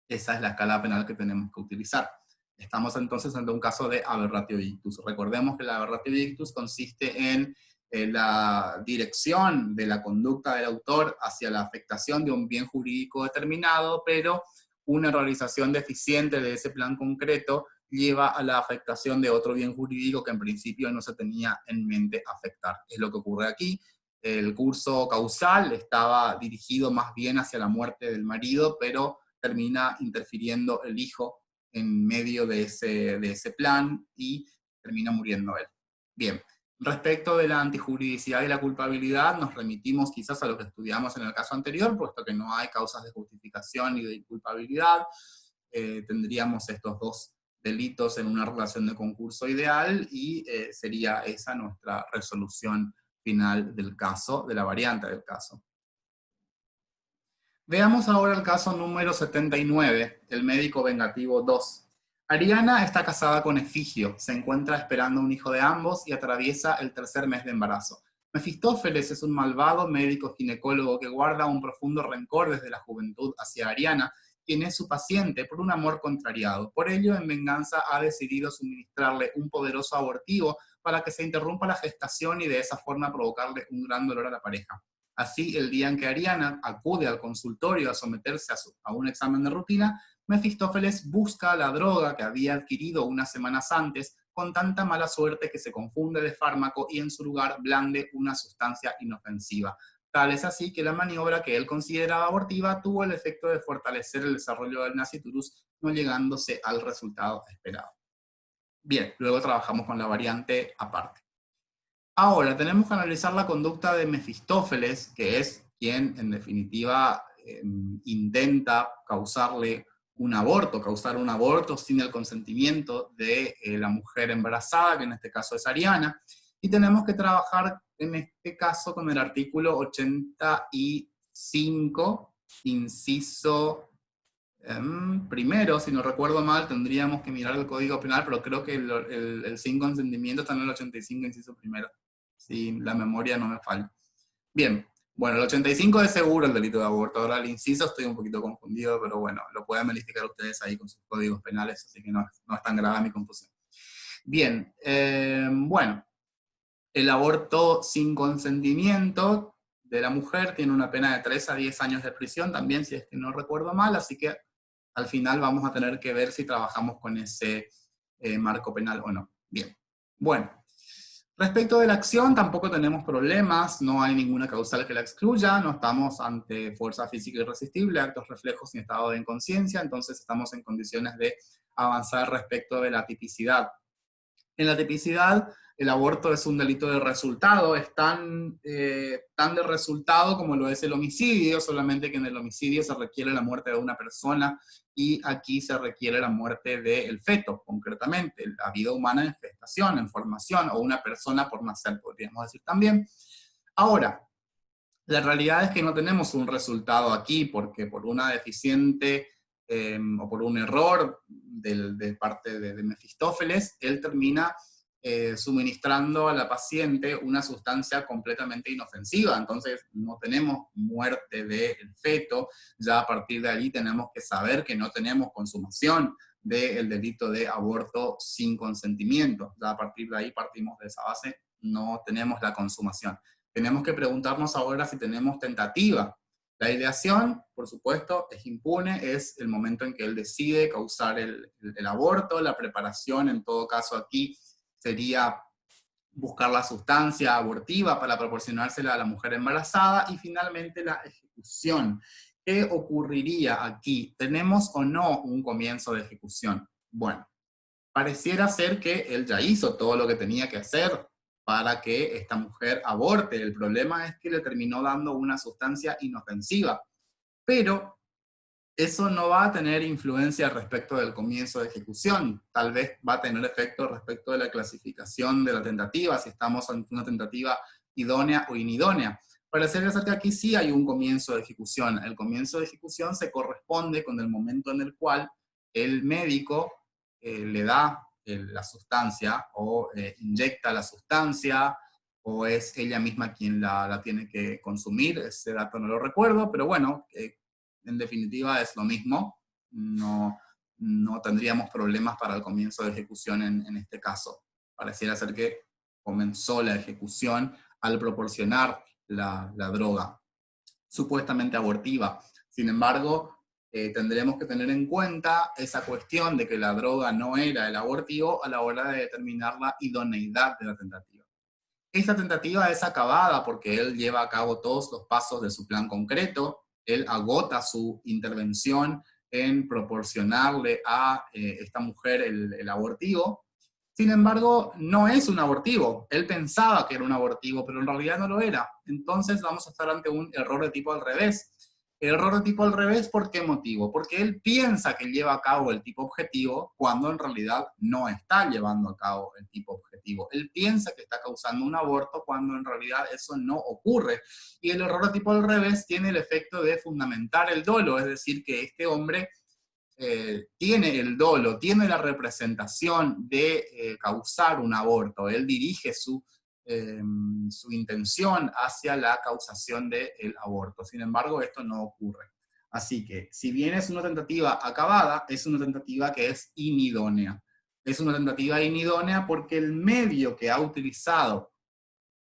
Esa es la escala penal que tenemos que utilizar. Estamos entonces ante un caso de aberratio ictus. Recordemos que la aberratio ictus consiste en la dirección de la conducta del autor hacia la afectación de un bien jurídico determinado, pero una realización deficiente de ese plan concreto lleva a la afectación de otro bien jurídico que en principio no se tenía en mente afectar. Es lo que ocurre aquí. El curso causal estaba dirigido más bien hacia la muerte del marido, pero termina interfiriendo el hijo en medio de ese plan y termina muriendo él. Bien, respecto de la antijuridicidad y la culpabilidad, nos remitimos quizás a lo que estudiamos en el caso anterior, puesto que no hay causas de justificación ni de culpabilidad. Tendríamos estos dos delitos en una relación de concurso ideal y sería esa nuestra resolución final del caso, de la variante del caso. Veamos ahora el caso número 79, el médico vengativo 2. Ariana está casada con Efigio, se encuentra esperando un hijo de ambos y atraviesa el tercer mes de embarazo. Mefistófeles es un malvado médico ginecólogo que guarda un profundo rencor desde la juventud hacia Ariana, quien es su paciente por un amor contrariado. Por ello, en venganza, ha decidido suministrarle un poderoso abortivo para que se interrumpa la gestación y de esa forma provocarle un gran dolor a la pareja. Así, el día en que Ariana acude al consultorio a someterse a un examen de rutina, Mefistófeles busca la droga que había adquirido unas semanas antes con tanta mala suerte que se confunde de fármaco y en su lugar blande una sustancia inofensiva. Tal es así que la maniobra que él consideraba abortiva tuvo el efecto de fortalecer el desarrollo del nasciturus, no llegándose al resultado esperado. Bien, luego trabajamos con la variante aparte. Ahora, tenemos que analizar la conducta de Mefistófeles, que es quien, en definitiva, intenta causar un aborto sin el consentimiento de la mujer embarazada, que en este caso es Ariana, y tenemos que trabajar en este caso con el artículo 85, inciso primero, si no recuerdo mal, tendríamos que mirar el Código Penal, pero creo que el sin consentimiento está en el 85, inciso primero, si la memoria no me falla. Bien, bueno, el 85 es seguro el delito de aborto, ahora el inciso estoy un poquito confundido, pero bueno, lo pueden verificar ustedes ahí con sus códigos penales, así que no es tan grave mi confusión. Bien, bueno, el aborto sin consentimiento de la mujer tiene una pena de 3 a 10 años de prisión también, si es que no recuerdo mal, así que al final vamos a tener que ver si trabajamos con ese marco penal o no. Bien, bueno. Respecto de la acción, tampoco tenemos problemas, no hay ninguna causal que la excluya, no estamos ante fuerza física irresistible, actos reflejos sin estado de inconsciencia, entonces estamos en condiciones de avanzar respecto de la tipicidad. En la tipicidad, el aborto es un delito de resultado, es tan de resultado como lo es el homicidio, solamente que en el homicidio se requiere la muerte de una persona y aquí se requiere la muerte del feto, concretamente, la vida humana en gestación, en formación, o una persona por nacer, podríamos decir también. Ahora, la realidad es que no tenemos un resultado aquí, porque por una deficiente o por un error de parte de Mefistófeles, él termina suministrando a la paciente una sustancia completamente inofensiva, entonces no tenemos muerte del feto, ya a partir de allí tenemos que saber que no tenemos consumación del delito de aborto sin consentimiento, ya a partir de ahí partimos de esa base, no tenemos la consumación. Tenemos que preguntarnos ahora si tenemos tentativa. La ideación, por supuesto, es impune, es el momento en que él decide causar el aborto, la preparación, en todo caso aquí, sería buscar la sustancia abortiva para proporcionársela a la mujer embarazada, y finalmente la ejecución. ¿Qué ocurriría aquí? ¿Tenemos o no un comienzo de ejecución? Bueno, pareciera ser que él ya hizo todo lo que tenía que hacer para que esta mujer aborte. El problema es que le terminó dando una sustancia inofensiva, pero eso no va a tener influencia respecto del comienzo de ejecución. Tal vez va a tener efecto respecto de la clasificación de la tentativa, si estamos ante una tentativa idónea o inidónea. Parecería ser que aquí sí hay un comienzo de ejecución. El comienzo de ejecución se corresponde con el momento en el cual el médico le da la sustancia o inyecta la sustancia, o es ella misma quien la tiene que consumir. Ese dato no lo recuerdo, pero bueno, en definitiva es lo mismo, no tendríamos problemas para el comienzo de ejecución en este caso. Pareciera ser que comenzó la ejecución al proporcionar la droga, supuestamente abortiva. Sin embargo, tendremos que tener en cuenta esa cuestión de que la droga no era el abortivo a la hora de determinar la idoneidad de la tentativa. Esta tentativa es acabada porque él lleva a cabo todos los pasos de su plan concreto, él agota su intervención en proporcionarle a esta mujer el abortivo. Sin embargo, no es un abortivo. Él pensaba que era un abortivo, pero en realidad no lo era. Entonces vamos a estar ante un error de tipo al revés. El error de tipo al revés, ¿por qué motivo? Porque él piensa que lleva a cabo el tipo objetivo cuando en realidad no está llevando a cabo el tipo objetivo. Él piensa que está causando un aborto cuando en realidad eso no ocurre. Y el error de tipo al revés tiene el efecto de fundamentar el dolo, es decir, que este hombre tiene el dolo, tiene la representación de causar un aborto. Él dirige su intención hacia la causación del aborto. Sin embargo, esto no ocurre. Así que, si bien es una tentativa acabada, es una tentativa que es inidónea. Es una tentativa inidónea porque el medio que ha utilizado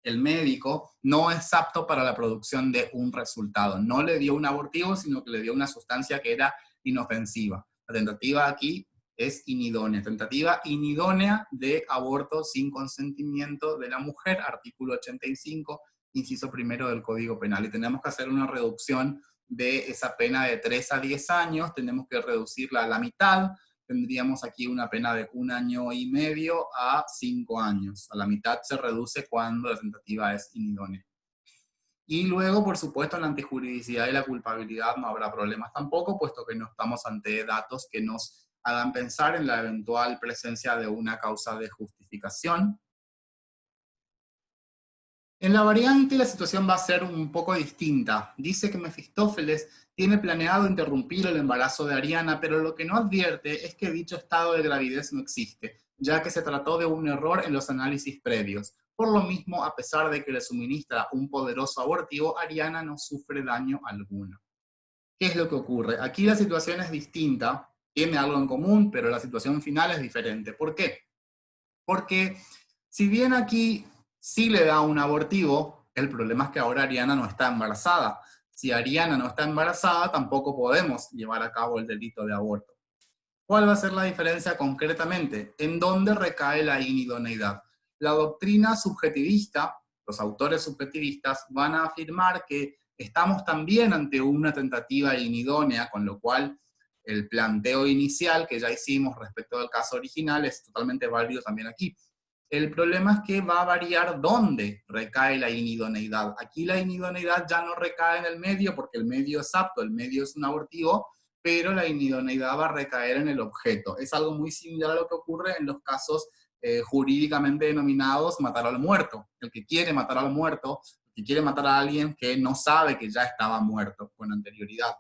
el médico no es apto para la producción de un resultado. No le dio un abortivo, sino que le dio una sustancia que era inofensiva. La tentativa aquí es inidónea. Tentativa inidónea de aborto sin consentimiento de la mujer, artículo 85, inciso primero del Código Penal. Y tenemos que hacer una reducción de esa pena de 3 a 10 años, tenemos que reducirla a la mitad, tendríamos aquí una pena de 1 año y medio a 5 años. A la mitad se reduce cuando la tentativa es inidónea. Y luego, por supuesto, en la antijuridicidad y la culpabilidad no habrá problemas tampoco, puesto que no estamos ante datos que nos hagan pensar en la eventual presencia de una causa de justificación. En la variante la situación va a ser un poco distinta. Dice que Mefistófeles tiene planeado interrumpir el embarazo de Ariana, pero lo que no advierte es que dicho estado de gravidez no existe, ya que se trató de un error en los análisis previos. Por lo mismo, a pesar de que le suministra un poderoso abortivo, Ariana no sufre daño alguno. ¿Qué es lo que ocurre? Aquí la situación es distinta, tiene algo en común, pero la situación final es diferente. ¿Por qué? Porque si bien aquí sí le da un abortivo, el problema es que ahora Ariana no está embarazada. Si Ariana no está embarazada, tampoco podemos llevar a cabo el delito de aborto. ¿Cuál va a ser la diferencia concretamente? ¿En dónde recae la inidoneidad? La doctrina subjetivista, los autores subjetivistas, van a afirmar que estamos también ante una tentativa inidónea, con lo cual el planteo inicial que ya hicimos respecto del caso original es totalmente válido también aquí. El problema es que va a variar dónde recae la inidoneidad. Aquí la inidoneidad ya no recae en el medio porque el medio es apto, el medio es un abortivo, pero la inidoneidad va a recaer en el objeto. Es algo muy similar a lo que ocurre en los casos jurídicamente denominados matar al muerto. El que quiere matar al muerto, el que quiere matar a alguien que no sabe que ya estaba muerto con anterioridad.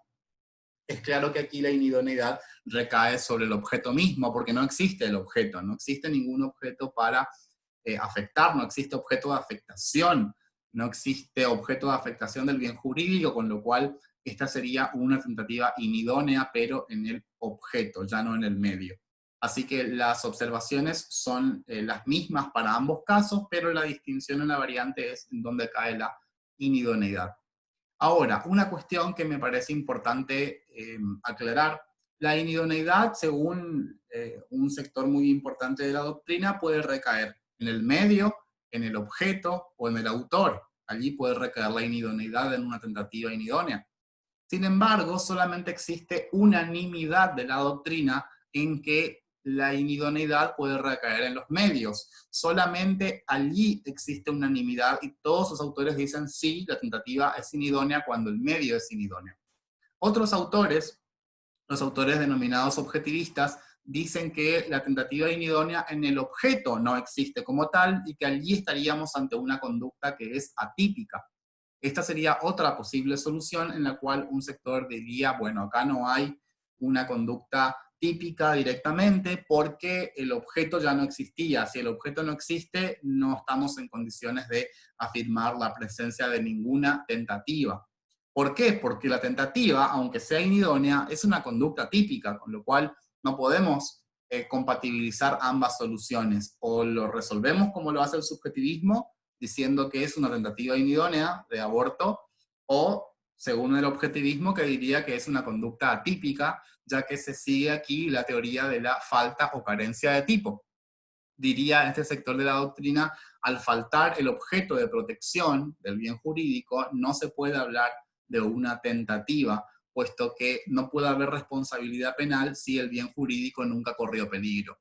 Es claro que aquí la inidoneidad recae sobre el objeto mismo, porque no existe el objeto, no existe ningún objeto para afectar, no existe objeto de afectación, no existe objeto de afectación del bien jurídico, con lo cual esta sería una tentativa inidónea, pero en el objeto, ya no en el medio. Así que las observaciones son las mismas para ambos casos, pero la distinción en la variante es en dónde cae la inidoneidad. Ahora, una cuestión que me parece importante aclarar, la inidoneidad, según un sector muy importante de la doctrina, puede recaer en el medio, en el objeto o en el autor. Allí puede recaer la inidoneidad en una tentativa inidónea. Sin embargo, solamente existe unanimidad de la doctrina en que la inidoneidad puede recaer en los medios. Solamente allí existe unanimidad y todos los autores dicen sí, la tentativa es inidónea cuando el medio es inidóneo. Otros autores, los autores denominados objetivistas, dicen que la tentativa inidónea en el objeto no existe como tal y que allí estaríamos ante una conducta que es atípica. Esta sería otra posible solución en la cual un sector diría, bueno, acá no hay una conducta típica directamente porque el objeto ya no existía. Si el objeto no existe, no estamos en condiciones de afirmar la presencia de ninguna tentativa. ¿Por qué? Porque la tentativa, aunque sea inidónea, es una conducta típica, con lo cual no podemos compatibilizar ambas soluciones. O lo resolvemos como lo hace el subjetivismo, diciendo que es una tentativa inidónea de aborto, o según el objetivismo, que diría que es una conducta atípica, ya que se sigue aquí la teoría de la falta o carencia de tipo. Diría este sector de la doctrina, al faltar el objeto de protección del bien jurídico, no se puede hablar de una tentativa, puesto que no puede haber responsabilidad penal si el bien jurídico nunca corrió peligro.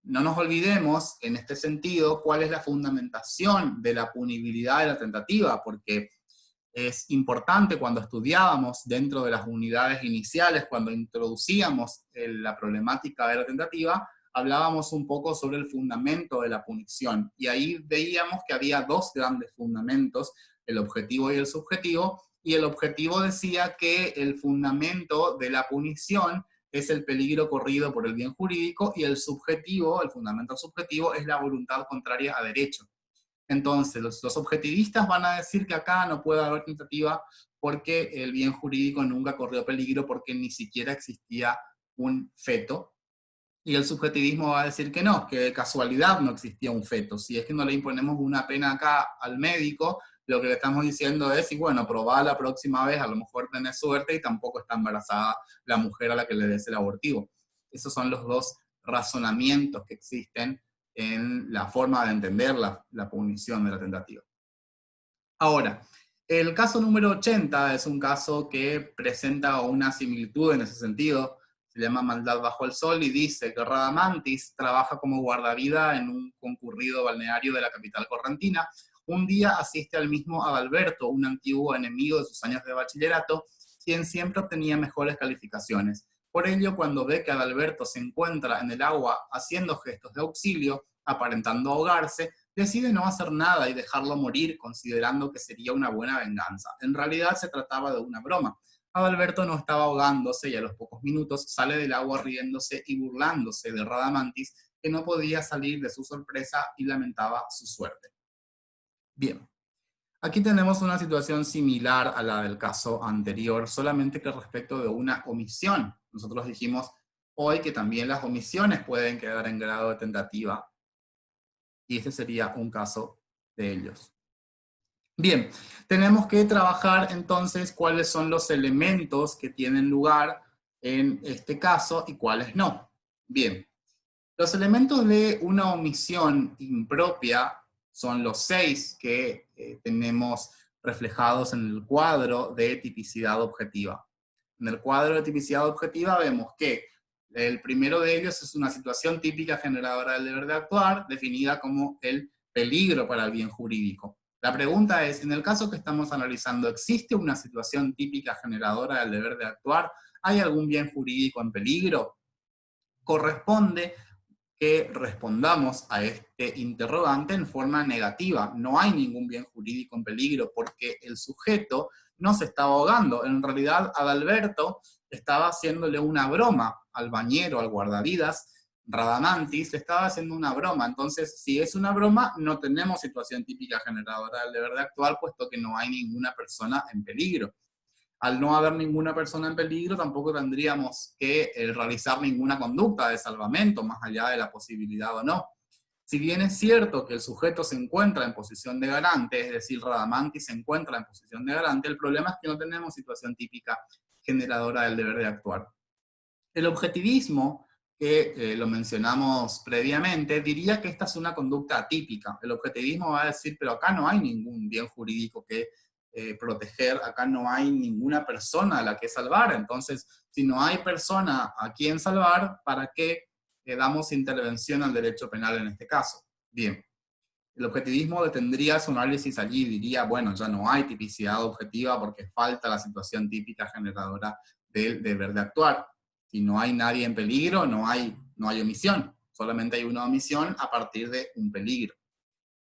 No nos olvidemos, en este sentido, cuál es la fundamentación de la punibilidad de la tentativa, porque es importante cuando estudiábamos dentro de las unidades iniciales, cuando introducíamos la problemática de la tentativa, hablábamos un poco sobre el fundamento de la punición, y ahí veíamos que había dos grandes fundamentos, el objetivo y el subjetivo, y el objetivo decía que el fundamento de la punición es el peligro corrido por el bien jurídico, y el subjetivo, el fundamento subjetivo, es la voluntad contraria a derecho. Entonces, los objetivistas van a decir que acá no puede haber tentativa porque el bien jurídico nunca corrió peligro, porque ni siquiera existía un feto. Y el subjetivismo va a decir que no, que de casualidad no existía un feto. Si es que no le imponemos una pena acá al médico, lo que le estamos diciendo es, y bueno, probá la próxima vez, a lo mejor tenés suerte y tampoco está embarazada la mujer a la que le des el abortivo. Esos son los dos razonamientos que existen en la forma de entender la punición de la tentativa. Ahora, el caso número 80 es un caso que presenta una similitud en ese sentido, se llama Maldad bajo el sol, y dice que Radamantis trabaja como guardavida en un concurrido balneario de la capital correntina. Un día asiste al mismo Adalberto, un antiguo enemigo de sus años de bachillerato, quien siempre obtenía mejores calificaciones. Por ello, cuando ve que Adalberto se encuentra en el agua haciendo gestos de auxilio, aparentando ahogarse, decide no hacer nada y dejarlo morir, considerando que sería una buena venganza. En realidad se trataba de una broma. Adalberto no estaba ahogándose y a los pocos minutos sale del agua riéndose y burlándose de Radamantis, que no podía salir de su sorpresa y lamentaba su suerte. Bien, aquí tenemos una situación similar a la del caso anterior, solamente que respecto de una omisión. Nosotros dijimos hoy que también las omisiones pueden quedar en grado de tentativa, y este sería un caso de ellos. Bien, tenemos que trabajar entonces cuáles son los elementos que tienen lugar en este caso y cuáles no. Bien, los elementos de una omisión impropia son los 6 que tenemos reflejados en el cuadro de tipicidad objetiva. En el cuadro de tipicidad objetiva vemos que el primero de ellos es una situación típica generadora del deber de actuar, definida como el peligro para el bien jurídico. La pregunta es, en el caso que estamos analizando, ¿existe una situación típica generadora del deber de actuar? ¿Hay algún bien jurídico en peligro? Corresponde que respondamos a este interrogante en forma negativa. No hay ningún bien jurídico en peligro porque el sujeto no se estaba ahogando. En realidad, Adalberto estaba haciéndole una broma al bañero, al guardavidas. Radamantis le estaba haciendo una broma. Entonces, si es una broma, no tenemos situación típica generadora del deber de actuar, puesto que no hay ninguna persona en peligro. Al no haber ninguna persona en peligro, tampoco tendríamos que realizar ninguna conducta de salvamento, más allá de la posibilidad o no. Si bien es cierto que el sujeto se encuentra en posición de garante, es decir, Radamantis se encuentra en posición de garante, el problema es que no tenemos situación típica generadora del deber de actuar. El objetivismo, que lo mencionamos previamente, diría que esta es una conducta atípica. El objetivismo va a decir, pero acá no hay ningún bien jurídico que proteger, acá no hay ninguna persona a la que salvar, entonces si no hay persona a quien salvar, ¿para qué damos intervención al derecho penal en este caso? Bien, el objetivismo detendría su análisis allí y diría, bueno, ya no hay tipicidad objetiva porque falta la situación típica generadora del deber de actuar. Si no hay nadie en peligro, no hay omisión, solamente hay una omisión a partir de un peligro.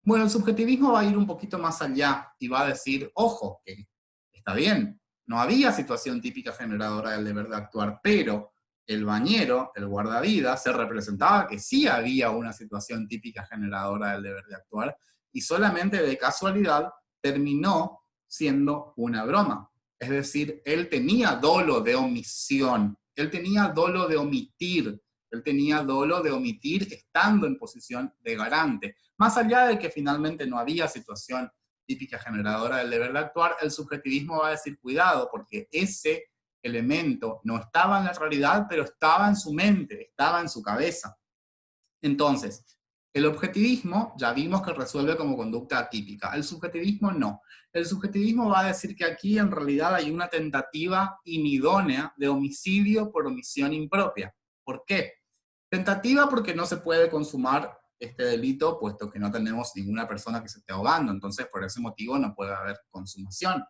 Bueno, el subjetivismo va a ir un poquito más allá y va a decir, ojo, que está bien, no había situación típica generadora del deber de actuar, pero el bañero, el guardavidas, se representaba que sí había una situación típica generadora del deber de actuar, y solamente de casualidad terminó siendo una broma. Es decir, él tenía dolo de omisión, él tenía dolo de omitir, él tenía dolo de omitir estando en posición de garante. Más allá de que finalmente no había situación típica generadora del deber de actuar, el subjetivismo va a decir cuidado, porque ese elemento no estaba en la realidad, pero estaba en su mente, estaba en su cabeza. Entonces, el objetivismo ya vimos que resuelve como conducta atípica, el subjetivismo no. El subjetivismo va a decir que aquí en realidad hay una tentativa inidónea de homicidio por omisión impropia. ¿Por qué? Tentativa porque no se puede consumar este delito, puesto que no tenemos ninguna persona que se esté ahogando, entonces por ese motivo no puede haber consumación.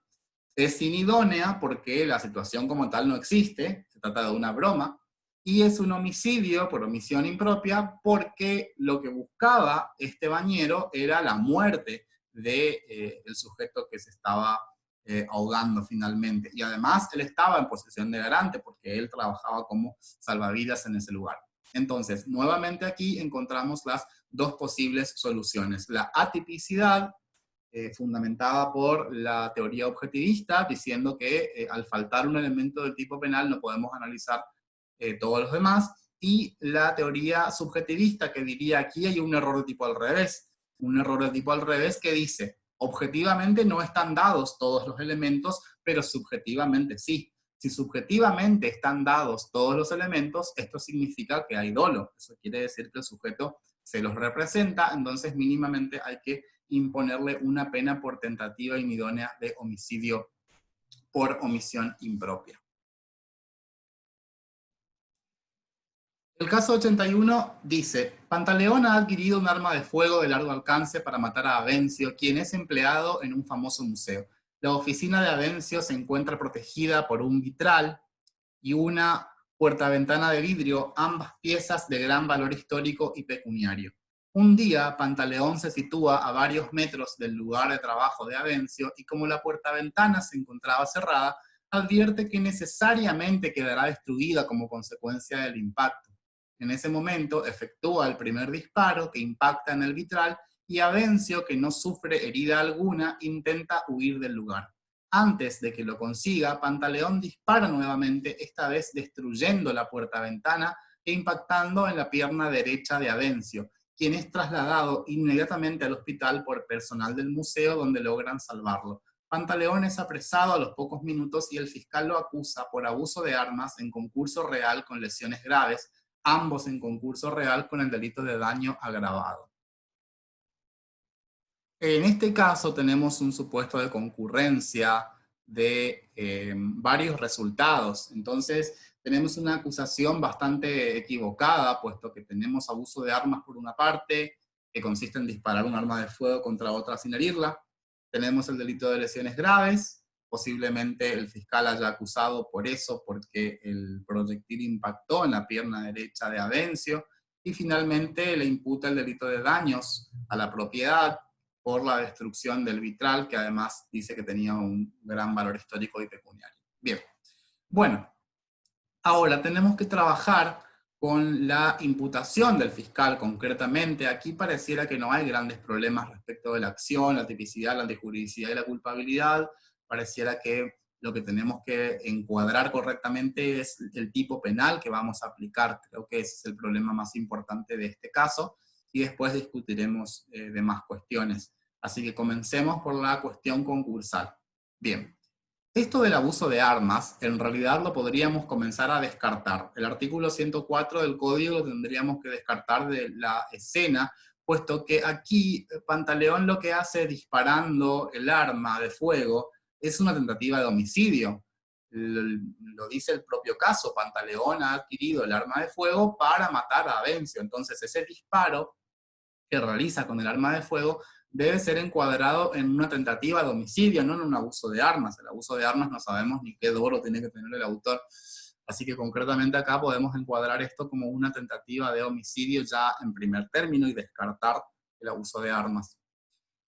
Es inidónea porque la situación como tal no existe, se trata de una broma, y es un homicidio por omisión impropia porque lo que buscaba este bañero era la muerte del sujeto que se estaba ahogando finalmente. Y además él estaba en posesión de garante porque él trabajaba como salvavidas en ese lugar. Entonces, nuevamente aquí encontramos las dos posibles soluciones. La atipicidad, fundamentada por la teoría objetivista, diciendo que al faltar un elemento del tipo penal no podemos analizar todos los demás, y la teoría subjetivista que diría aquí hay un error de tipo al revés, un error de tipo al revés que dice, objetivamente no están dados todos los elementos, pero subjetivamente sí. Si subjetivamente están dados todos los elementos, esto significa que hay dolo. Eso quiere decir que el sujeto se los representa, entonces mínimamente hay que imponerle una pena por tentativa inidónea de homicidio por omisión impropia. El caso 81 dice, Pantaleón ha adquirido un arma de fuego de largo alcance para matar a Avencio, quien es empleado en un famoso museo. La oficina de Avencio se encuentra protegida por un vitral y una puerta-ventana de vidrio, ambas piezas de gran valor histórico y pecuniario. Un día, Pantaleón se sitúa a varios metros del lugar de trabajo de Avencio y como la puerta-ventana se encontraba cerrada, advierte que necesariamente quedará destruida como consecuencia del impacto. En ese momento efectúa el primer disparo que impacta en el vitral y Avencio, que no sufre herida alguna, intenta huir del lugar. Antes de que lo consiga, Pantaleón dispara nuevamente, esta vez destruyendo la puerta-ventana e impactando en la pierna derecha de Avencio, quien es trasladado inmediatamente al hospital por personal del museo, donde logran salvarlo. Pantaleón es apresado a los pocos minutos y el fiscal lo acusa por abuso de armas en concurso real con lesiones graves, ambos en concurso real con el delito de daño agravado. En este caso tenemos un supuesto de concurrencia de varios resultados. Entonces tenemos una acusación bastante equivocada, puesto que tenemos abuso de armas por una parte, que consiste en disparar un arma de fuego contra otra sin herirla. Tenemos el delito de lesiones graves, posiblemente el fiscal haya acusado por eso, porque el proyectil impactó en la pierna derecha de Avencio, y finalmente le imputa el delito de daños a la propiedad, por la destrucción del vitral, que además dice que tenía un gran valor histórico y pecuniario. Bien, bueno, ahora tenemos que trabajar con la imputación del fiscal concretamente. Aquí pareciera que no hay grandes problemas respecto de la acción, la tipicidad, la antijuridicidad y la culpabilidad. Pareciera que lo que tenemos que encuadrar correctamente es el tipo penal que vamos a aplicar. Creo que ese es el problema más importante de este caso, y después discutiremos demás cuestiones. Así que comencemos por la cuestión concursal. Bien, esto del abuso de armas, en realidad lo podríamos comenzar a descartar. El artículo 104 del código lo tendríamos que descartar de la escena, puesto que aquí Pantaleón lo que hace disparando el arma de fuego es una tentativa de homicidio. Lo dice el propio caso, Pantaleón ha adquirido el arma de fuego para matar a Avencio. Entonces ese disparo que realiza con el arma de fuego debe ser encuadrado en una tentativa de homicidio, no en un abuso de armas. El abuso de armas no sabemos ni qué dolo tiene que tener el autor, así que concretamente acá podemos encuadrar esto como una tentativa de homicidio ya en primer término y descartar el abuso de armas.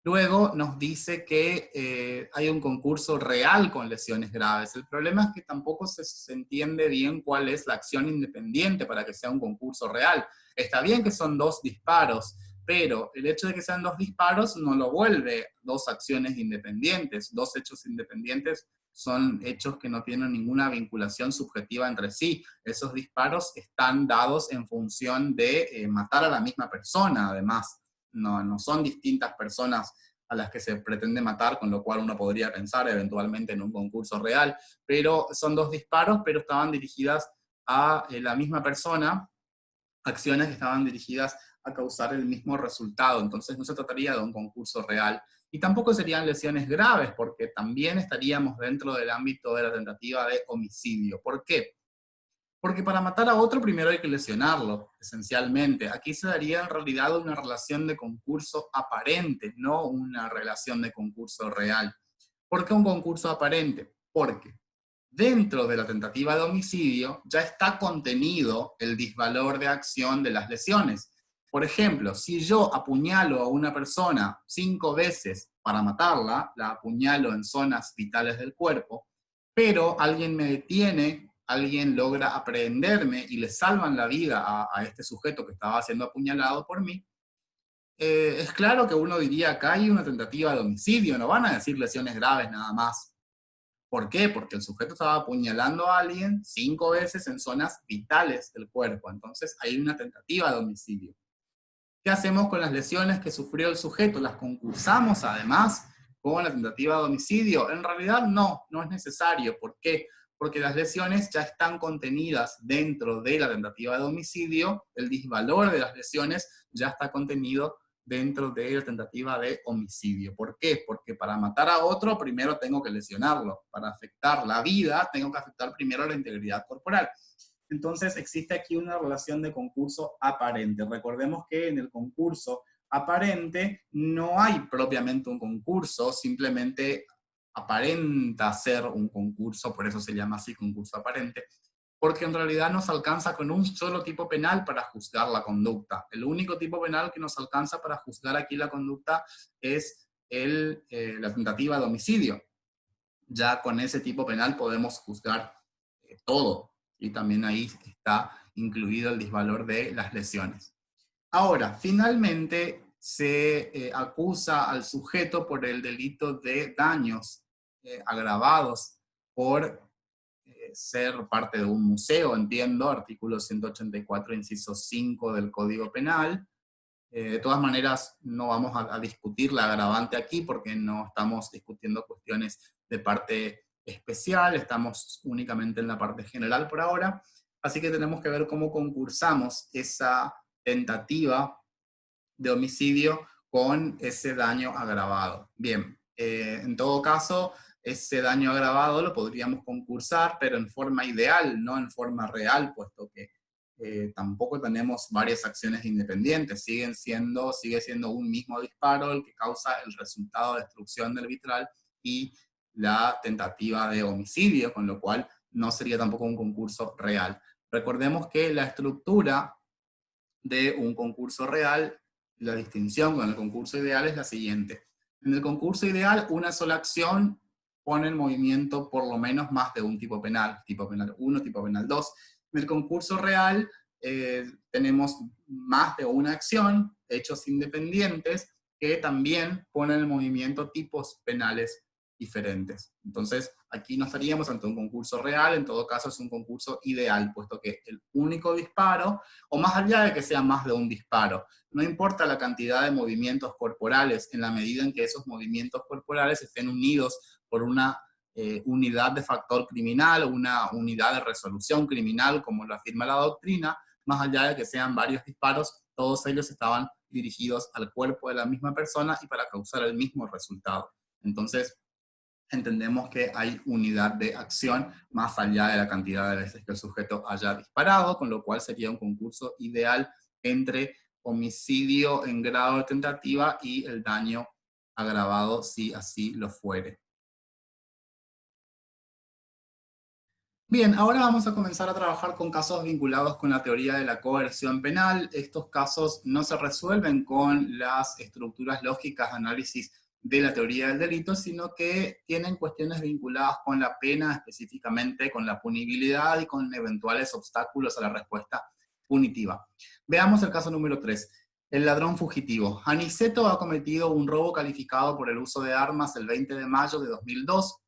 Luego nos dice que hay un concurso real con lesiones graves. El problema es que tampoco se entiende bien cuál es la acción independiente para que sea un concurso real. Está bien que son dos disparos, pero el hecho de que sean dos disparos no lo vuelve dos acciones independientes. Dos hechos independientes son hechos que no tienen ninguna vinculación subjetiva entre sí. Esos disparos están dados en función de matar a la misma persona, además. No son distintas personas a las que se pretende matar, con lo cual uno podría pensar eventualmente en un concurso real, pero son 2 disparos, pero estaban dirigidas a la misma persona, acciones que estaban dirigidas a causar el mismo resultado, entonces no se trataría de un concurso real, y tampoco serían lesiones graves, porque también estaríamos dentro del ámbito de la tentativa de homicidio. ¿Por qué? Porque para matar a otro primero hay que lesionarlo, esencialmente. Aquí se daría en realidad una relación de concurso aparente, no una relación de concurso real. ¿Por qué un concurso aparente? Porque dentro de la tentativa de homicidio ya está contenido el disvalor de acción de las lesiones. Por ejemplo, si yo apuñalo a una persona 5 veces para matarla, la apuñalo en zonas vitales del cuerpo, pero alguien me detiene, alguien logra aprehenderme y le salvan la vida a este sujeto que estaba siendo apuñalado por mí, es claro que uno diría acá hay una tentativa de homicidio, no van a decir lesiones graves nada más. ¿Por qué? Porque el sujeto estaba apuñalando a alguien 5 veces en zonas vitales del cuerpo, entonces hay una tentativa de homicidio. ¿Qué hacemos con las lesiones que sufrió el sujeto? ¿Las concursamos además con la tentativa de homicidio? En realidad no es necesario. ¿Por qué? Porque las lesiones ya están contenidas dentro de la tentativa de homicidio, el disvalor de las lesiones ya está contenido dentro de la tentativa de homicidio. ¿Por qué? Porque para matar a otro primero tengo que lesionarlo. Para afectar la vida tengo que afectar primero la integridad corporal. Entonces existe aquí una relación de concurso aparente. Recordemos que en el concurso aparente no hay propiamente un concurso, simplemente aparenta ser un concurso, por eso se llama así concurso aparente, porque en realidad nos alcanza con un solo tipo penal para juzgar la conducta. El único tipo penal que nos alcanza para juzgar aquí la conducta es la tentativa de homicidio. Ya con ese tipo penal podemos juzgar todo, y también ahí está incluido el disvalor de las lesiones. Ahora, finalmente se acusa al sujeto por el delito de daños agravados por ser parte de un museo, entiendo, artículo 184, inciso 5 del Código Penal. De todas maneras, no vamos a discutir la agravante aquí porque no estamos discutiendo cuestiones de parte especial, estamos únicamente en la parte general por ahora, así que tenemos que ver cómo concursamos esa tentativa de homicidio con ese daño agravado. Bien, en todo caso, ese daño agravado lo podríamos concursar, pero en forma ideal, no en forma real, puesto que tampoco tenemos varias acciones independientes, sigue siendo un mismo disparo el que causa el resultado de destrucción del vitral y la tentativa de homicidio, con lo cual no sería tampoco un concurso real. Recordemos que la estructura de un concurso real, la distinción con el concurso ideal es la siguiente. En el concurso ideal, una sola acción pone en movimiento por lo menos más de un tipo penal 1, tipo penal 2. En el concurso real tenemos más de una acción, hechos independientes, que también ponen en movimiento tipos penales diferentes. Entonces, aquí no estaríamos ante un concurso real, en todo caso es un concurso ideal, puesto que el único disparo, o más allá de que sea más de un disparo, no importa la cantidad de movimientos corporales, en la medida en que esos movimientos corporales estén unidos por una unidad de factor criminal, o una unidad de resolución criminal, como lo afirma la doctrina, más allá de que sean varios disparos, todos ellos estaban dirigidos al cuerpo de la misma persona y para causar el mismo resultado. Entonces, entendemos que hay unidad de acción más allá de la cantidad de veces que el sujeto haya disparado, con lo cual sería un concurso ideal entre homicidio en grado de tentativa y el daño agravado, si así lo fuere. Bien, ahora vamos a comenzar a trabajar con casos vinculados con la teoría de la coerción penal. Estos casos no se resuelven con las estructuras lógicas de análisis de la teoría del delito, sino que tienen cuestiones vinculadas con la pena, específicamente con la punibilidad y con eventuales obstáculos a la respuesta punitiva. Veamos el caso número 3. El ladrón fugitivo. Aniceto ha cometido un robo calificado por el uso de armas el 20 de mayo de 2002,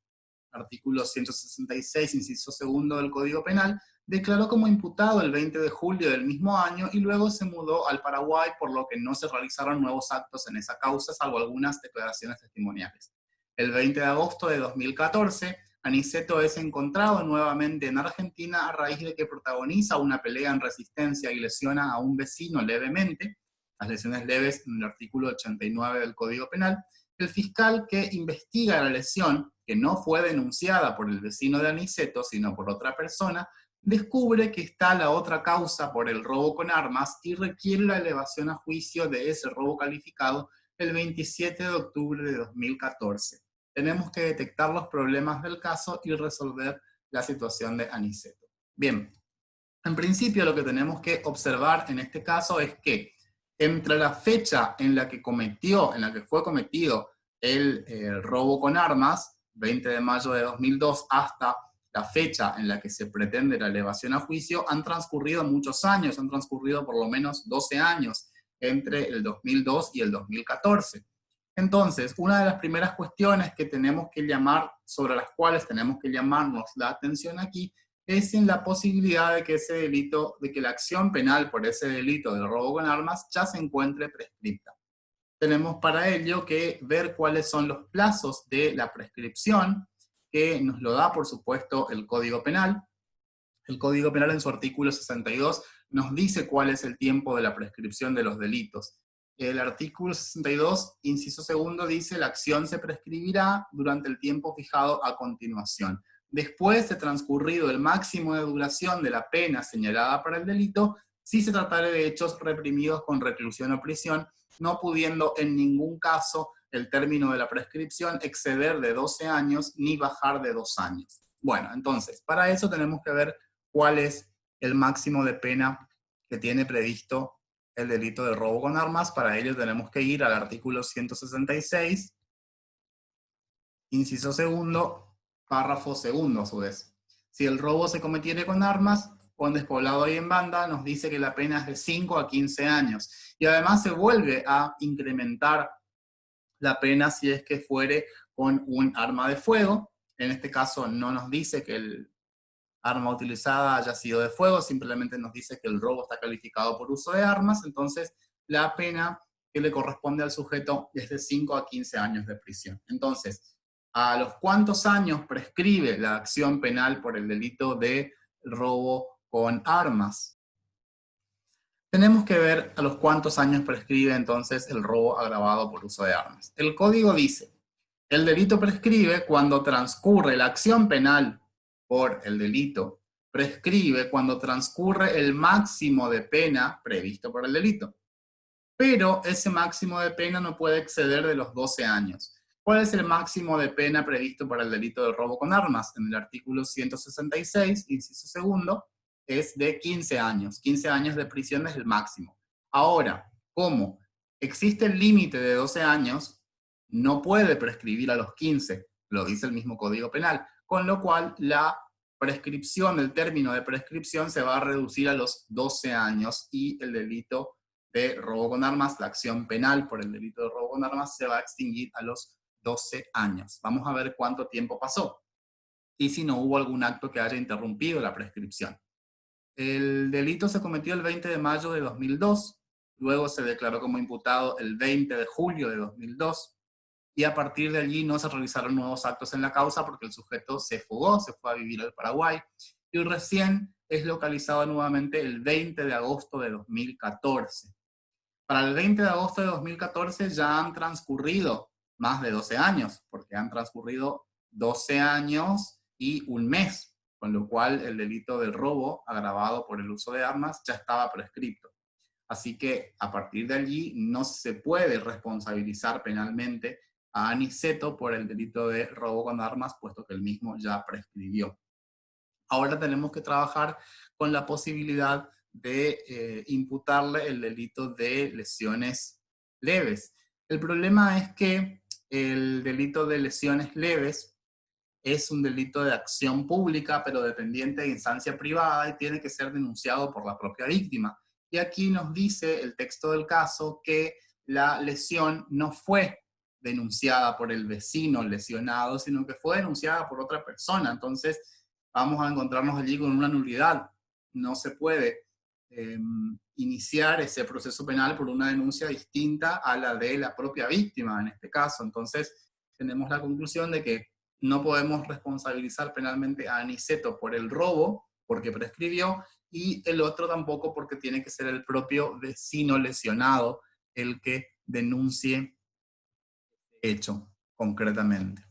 artículo 166, inciso segundo del Código Penal, declaró como imputado el 20 de julio del mismo año y luego se mudó al Paraguay, por lo que no se realizaron nuevos actos en esa causa, salvo algunas declaraciones testimoniales. El 20 de agosto de 2014, Aniceto es encontrado nuevamente en Argentina a raíz de que protagoniza una pelea en resistencia y lesiona a un vecino levemente, las lesiones leves en el artículo 89 del Código Penal. El fiscal que investiga la lesión, que no fue denunciada por el vecino de Aniceto, sino por otra persona, descubre que está la otra causa por el robo con armas y requiere la elevación a juicio de ese robo calificado el 27 de octubre de 2014. Tenemos que detectar los problemas del caso y resolver la situación de Aniceto. Bien, en principio lo que tenemos que observar en este caso es que entre la fecha en la que fue cometido el robo con armas, 20 de mayo de 2002, hasta la fecha en la que se pretende la elevación a juicio, han transcurrido muchos años, han transcurrido por lo menos 12 años entre el 2002 y el 2014. Entonces, una de las primeras cuestiones que tenemos que sobre las cuales tenemos que llamarnos la atención aquí, es en la posibilidad de que la acción penal por ese delito de robo con armas ya se encuentre prescripta. Tenemos para ello que ver cuáles son los plazos de la prescripción, que nos lo da, por supuesto, el Código Penal. El Código Penal en su artículo 62 nos dice cuál es el tiempo de la prescripción de los delitos. El artículo 62, inciso segundo, dice: la acción se prescribirá durante el tiempo fijado a continuación. Después de transcurrido el máximo de duración de la pena señalada para el delito, si se tratare de hechos reprimidos con reclusión o prisión, no pudiendo en ningún caso el término de la prescripción exceder de 12 años ni bajar de 2 años. Bueno, entonces, para eso tenemos que ver cuál es el máximo de pena que tiene previsto el delito de robo con armas. Para ello tenemos que ir al artículo 166, inciso segundo, párrafo segundo a su vez. Si el robo se cometiere con armas o en despoblado y en banda, nos dice que la pena es de 5 a 15 años. Y además se vuelve a incrementar la pena si es que fuere con un arma de fuego. En este caso no nos dice que el arma utilizada haya sido de fuego, simplemente nos dice que el robo está calificado por uso de armas, entonces la pena que le corresponde al sujeto es de 5 a 15 años de prisión. Entonces, ¿a los cuántos años prescribe la acción penal por el delito de robo con armas? Tenemos que ver a los cuántos años prescribe entonces el robo agravado por uso de armas. El código dice: el delito prescribe cuando transcurre la acción penal por el delito, prescribe cuando transcurre el máximo de pena previsto por el delito. Pero ese máximo de pena no puede exceder de los 12 años. ¿Cuál es el máximo de pena previsto para el delito de robo con armas? En el artículo 166, inciso segundo, es de 15 años. 15 años de prisión es el máximo. Ahora, ¿cómo? Existe el límite de 12 años, no puede prescribir a los 15, lo dice el mismo Código Penal, con lo cual la prescripción, el término de prescripción se va a reducir a los 12 años y el delito de robo con armas, la acción penal por el delito de robo con armas, se va a extinguir a los 12 años. Vamos a ver cuánto tiempo pasó y si no hubo algún acto que haya interrumpido la prescripción. El delito se cometió el 20 de mayo de 2002, luego se declaró como imputado el 20 de julio de 2002, y a partir de allí no se realizaron nuevos actos en la causa porque el sujeto se fugó, se fue a vivir al Paraguay, y recién es localizado nuevamente el 20 de agosto de 2014. Para el 20 de agosto de 2014 ya han transcurrido más de 12 años, porque han transcurrido 12 años y un mes, con lo cual el delito del robo agravado por el uso de armas ya estaba prescripto. Así que a partir de allí no se puede responsabilizar penalmente a Aniceto por el delito de robo con armas, puesto que el mismo ya prescribió. Ahora tenemos que trabajar con la posibilidad de imputarle el delito de lesiones leves. El problema es que el delito de lesiones leves es un delito de acción pública, pero dependiente de instancia privada, y tiene que ser denunciado por la propia víctima. Y aquí nos dice el texto del caso que la lesión no fue denunciada por el vecino lesionado, sino que fue denunciada por otra persona. Entonces vamos a encontrarnos allí con una nulidad no se puede iniciar ese proceso penal por una denuncia distinta a la de la propia víctima en este caso. Entonces, tenemos la conclusión de que no podemos responsabilizar penalmente a Aniceto por el robo, porque prescribió, y el otro tampoco porque tiene que ser el propio vecino lesionado el que denuncie el hecho concretamente.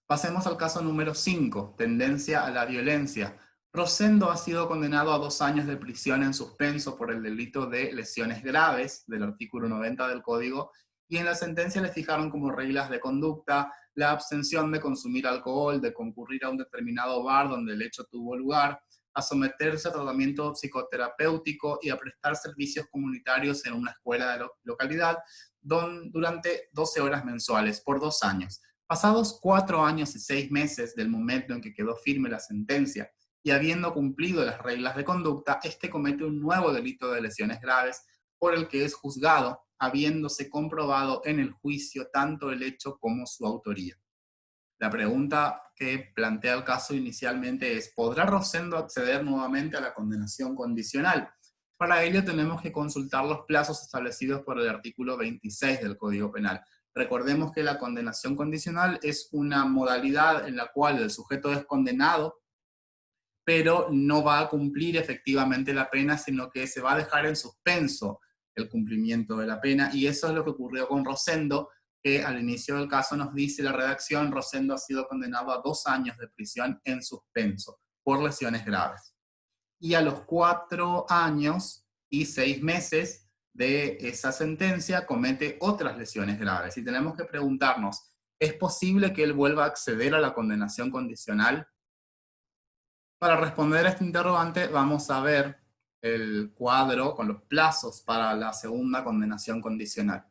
Pasemos al caso número 5, tendencia a la violencia. Rosendo ha sido condenado a 2 años de prisión en suspenso por el delito de lesiones graves del artículo 90 del Código, y en la sentencia le fijaron como reglas de conducta la abstención de consumir alcohol, de concurrir a un determinado bar donde el hecho tuvo lugar, a someterse a tratamiento psicoterapéutico y a prestar servicios comunitarios en una escuela de la localidad durante 12 horas mensuales por 2 años. Pasados 4 años y 6 meses del momento en que quedó firme la sentencia y habiendo cumplido las reglas de conducta, este comete un nuevo delito de lesiones graves por el que es juzgado, habiéndose comprobado en el juicio tanto el hecho como su autoría. La pregunta que plantea el caso inicialmente es: ¿podrá Rosendo acceder nuevamente a la condenación condicional? Para ello tenemos que consultar los plazos establecidos por el artículo 26 del Código Penal. Recordemos que la condenación condicional es una modalidad en la cual el sujeto es condenado, pero no va a cumplir efectivamente la pena, sino que se va a dejar en suspenso el cumplimiento de la pena, y eso es lo que ocurrió con Rosendo, que al inicio del caso nos dice la redacción: Rosendo ha sido condenado a 2 años de prisión en suspenso por lesiones graves. Y a los 4 años y 6 meses de esa sentencia comete otras lesiones graves. Y tenemos que preguntarnos, ¿es posible que él vuelva a acceder a la condenación condicional? Para responder a este interrogante vamos a ver el cuadro con los plazos para la segunda condenación condicional.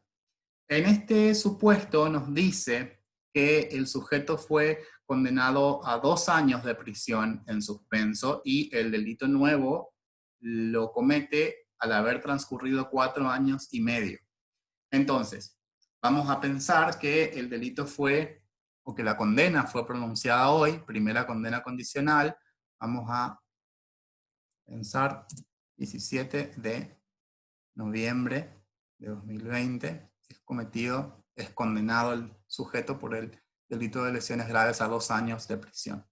En este supuesto nos dice que el sujeto fue condenado a 2 años de prisión en suspenso y el delito nuevo lo comete al haber transcurrido 4 años y medio. Entonces, vamos a pensar que el delito fue, o que la condena fue pronunciada hoy, primera condena condicional. Vamos a pensar 17 de noviembre de 2020, es condenado el sujeto por el delito de lesiones graves a 2 años de prisión.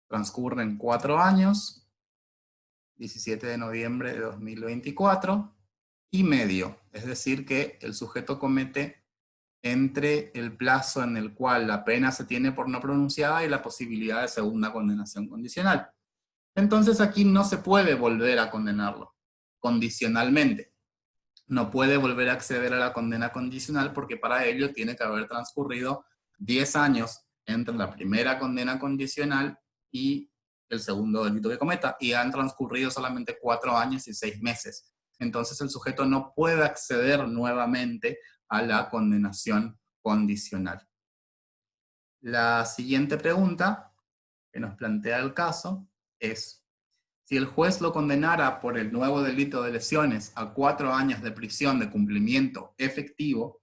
Transcurren 4 años, 17 de noviembre de 2024, y medio, es decir que el sujeto comete entre el plazo en el cual la pena se tiene por no pronunciada y la posibilidad de segunda condenación condicional. Entonces aquí no se puede volver a condenarlo condicionalmente. No puede volver a acceder a la condena condicional porque para ello tiene que haber transcurrido 10 años entre la primera condena condicional y el segundo delito que cometa, y han transcurrido solamente 4 años y 6 meses. Entonces el sujeto no puede acceder nuevamente a la condenación condicional. La siguiente pregunta que nos plantea el caso es: si el juez lo condenara por el nuevo delito de lesiones a 4 años de prisión de cumplimiento efectivo,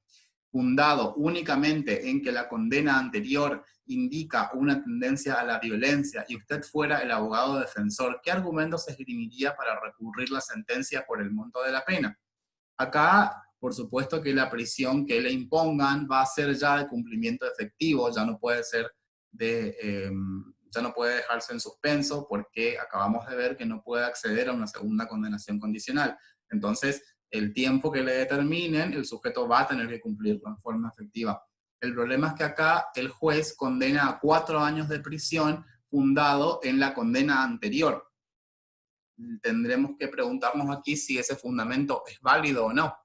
fundado únicamente en que la condena anterior indica una tendencia a la violencia y usted fuera el abogado defensor, ¿qué argumentos esgrimiría para recurrir la sentencia por el monto de la pena? Acá, por supuesto que la prisión que le impongan va a ser ya de cumplimiento efectivo, ya no puede ser ya no puede dejarse en suspenso porque acabamos de ver que no puede acceder a una segunda condenación condicional. Entonces, el tiempo que le determinen, el sujeto va a tener que cumplirlo en forma efectiva. El problema es que acá el juez condena a 4 años de prisión fundado en la condena anterior. Tendremos que preguntarnos aquí si ese fundamento es válido o no.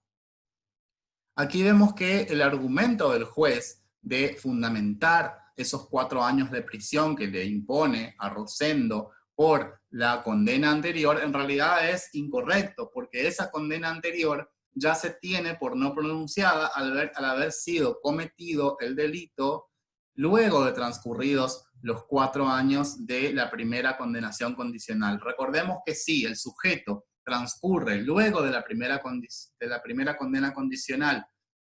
Aquí vemos que el argumento del juez de fundamentar esos 4 años de prisión que le impone a Rosendo por la condena anterior, en realidad es incorrecto, porque esa condena anterior ya se tiene por no pronunciada al haber sido cometido el delito luego de transcurridos los 4 años de la primera condenación condicional. Recordemos que si el sujeto transcurre luego de la primera condena condicional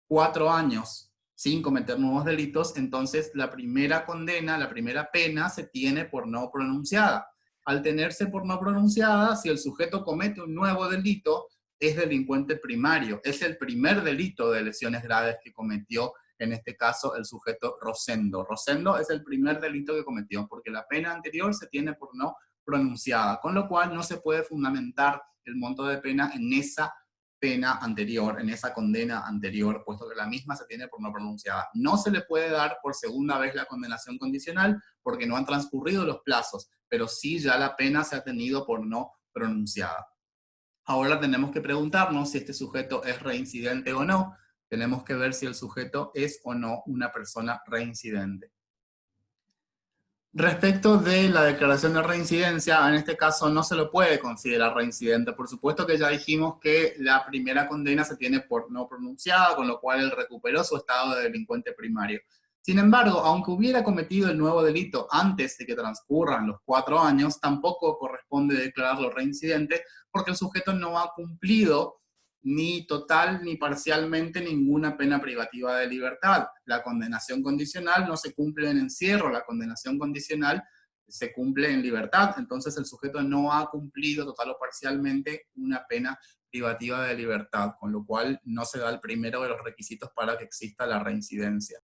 4 años sin cometer nuevos delitos, entonces la primera condena, la primera pena se tiene por no pronunciada. al tenerse por no pronunciada, si el sujeto comete un nuevo delito, es delincuente primario. Es el primer delito de lesiones graves que cometió, en este caso, el sujeto Rosendo. Rosendo es el primer delito que cometió, porque la pena anterior se tiene por no pronunciada, con lo cual no se puede fundamentar el monto de pena en esa pena anterior, en esa condena anterior, puesto que la misma se tiene por no pronunciada. No se le puede dar por segunda vez la condenación condicional porque no han transcurrido los plazos, pero sí ya la pena se ha tenido por no pronunciada. Ahora tenemos que preguntarnos si este sujeto es reincidente o no. Tenemos que ver si el sujeto es o no una persona reincidente. Respecto de la declaración de reincidencia, en este caso no se lo puede considerar reincidente. Por supuesto que ya dijimos que la primera condena se tiene por no pronunciada, con lo cual él recuperó su estado de delincuente primario. Sin embargo, aunque hubiera cometido el nuevo delito antes de que transcurran los 4 años, tampoco corresponde declararlo reincidente porque el sujeto no ha cumplido ni total ni parcialmente ninguna pena privativa de libertad. La condenación condicional no se cumple en encierro, la condenación condicional se cumple en libertad, entonces el sujeto no ha cumplido total o parcialmente una pena privativa de libertad, con lo cual no se da el primero de los requisitos para que exista la reincidencia.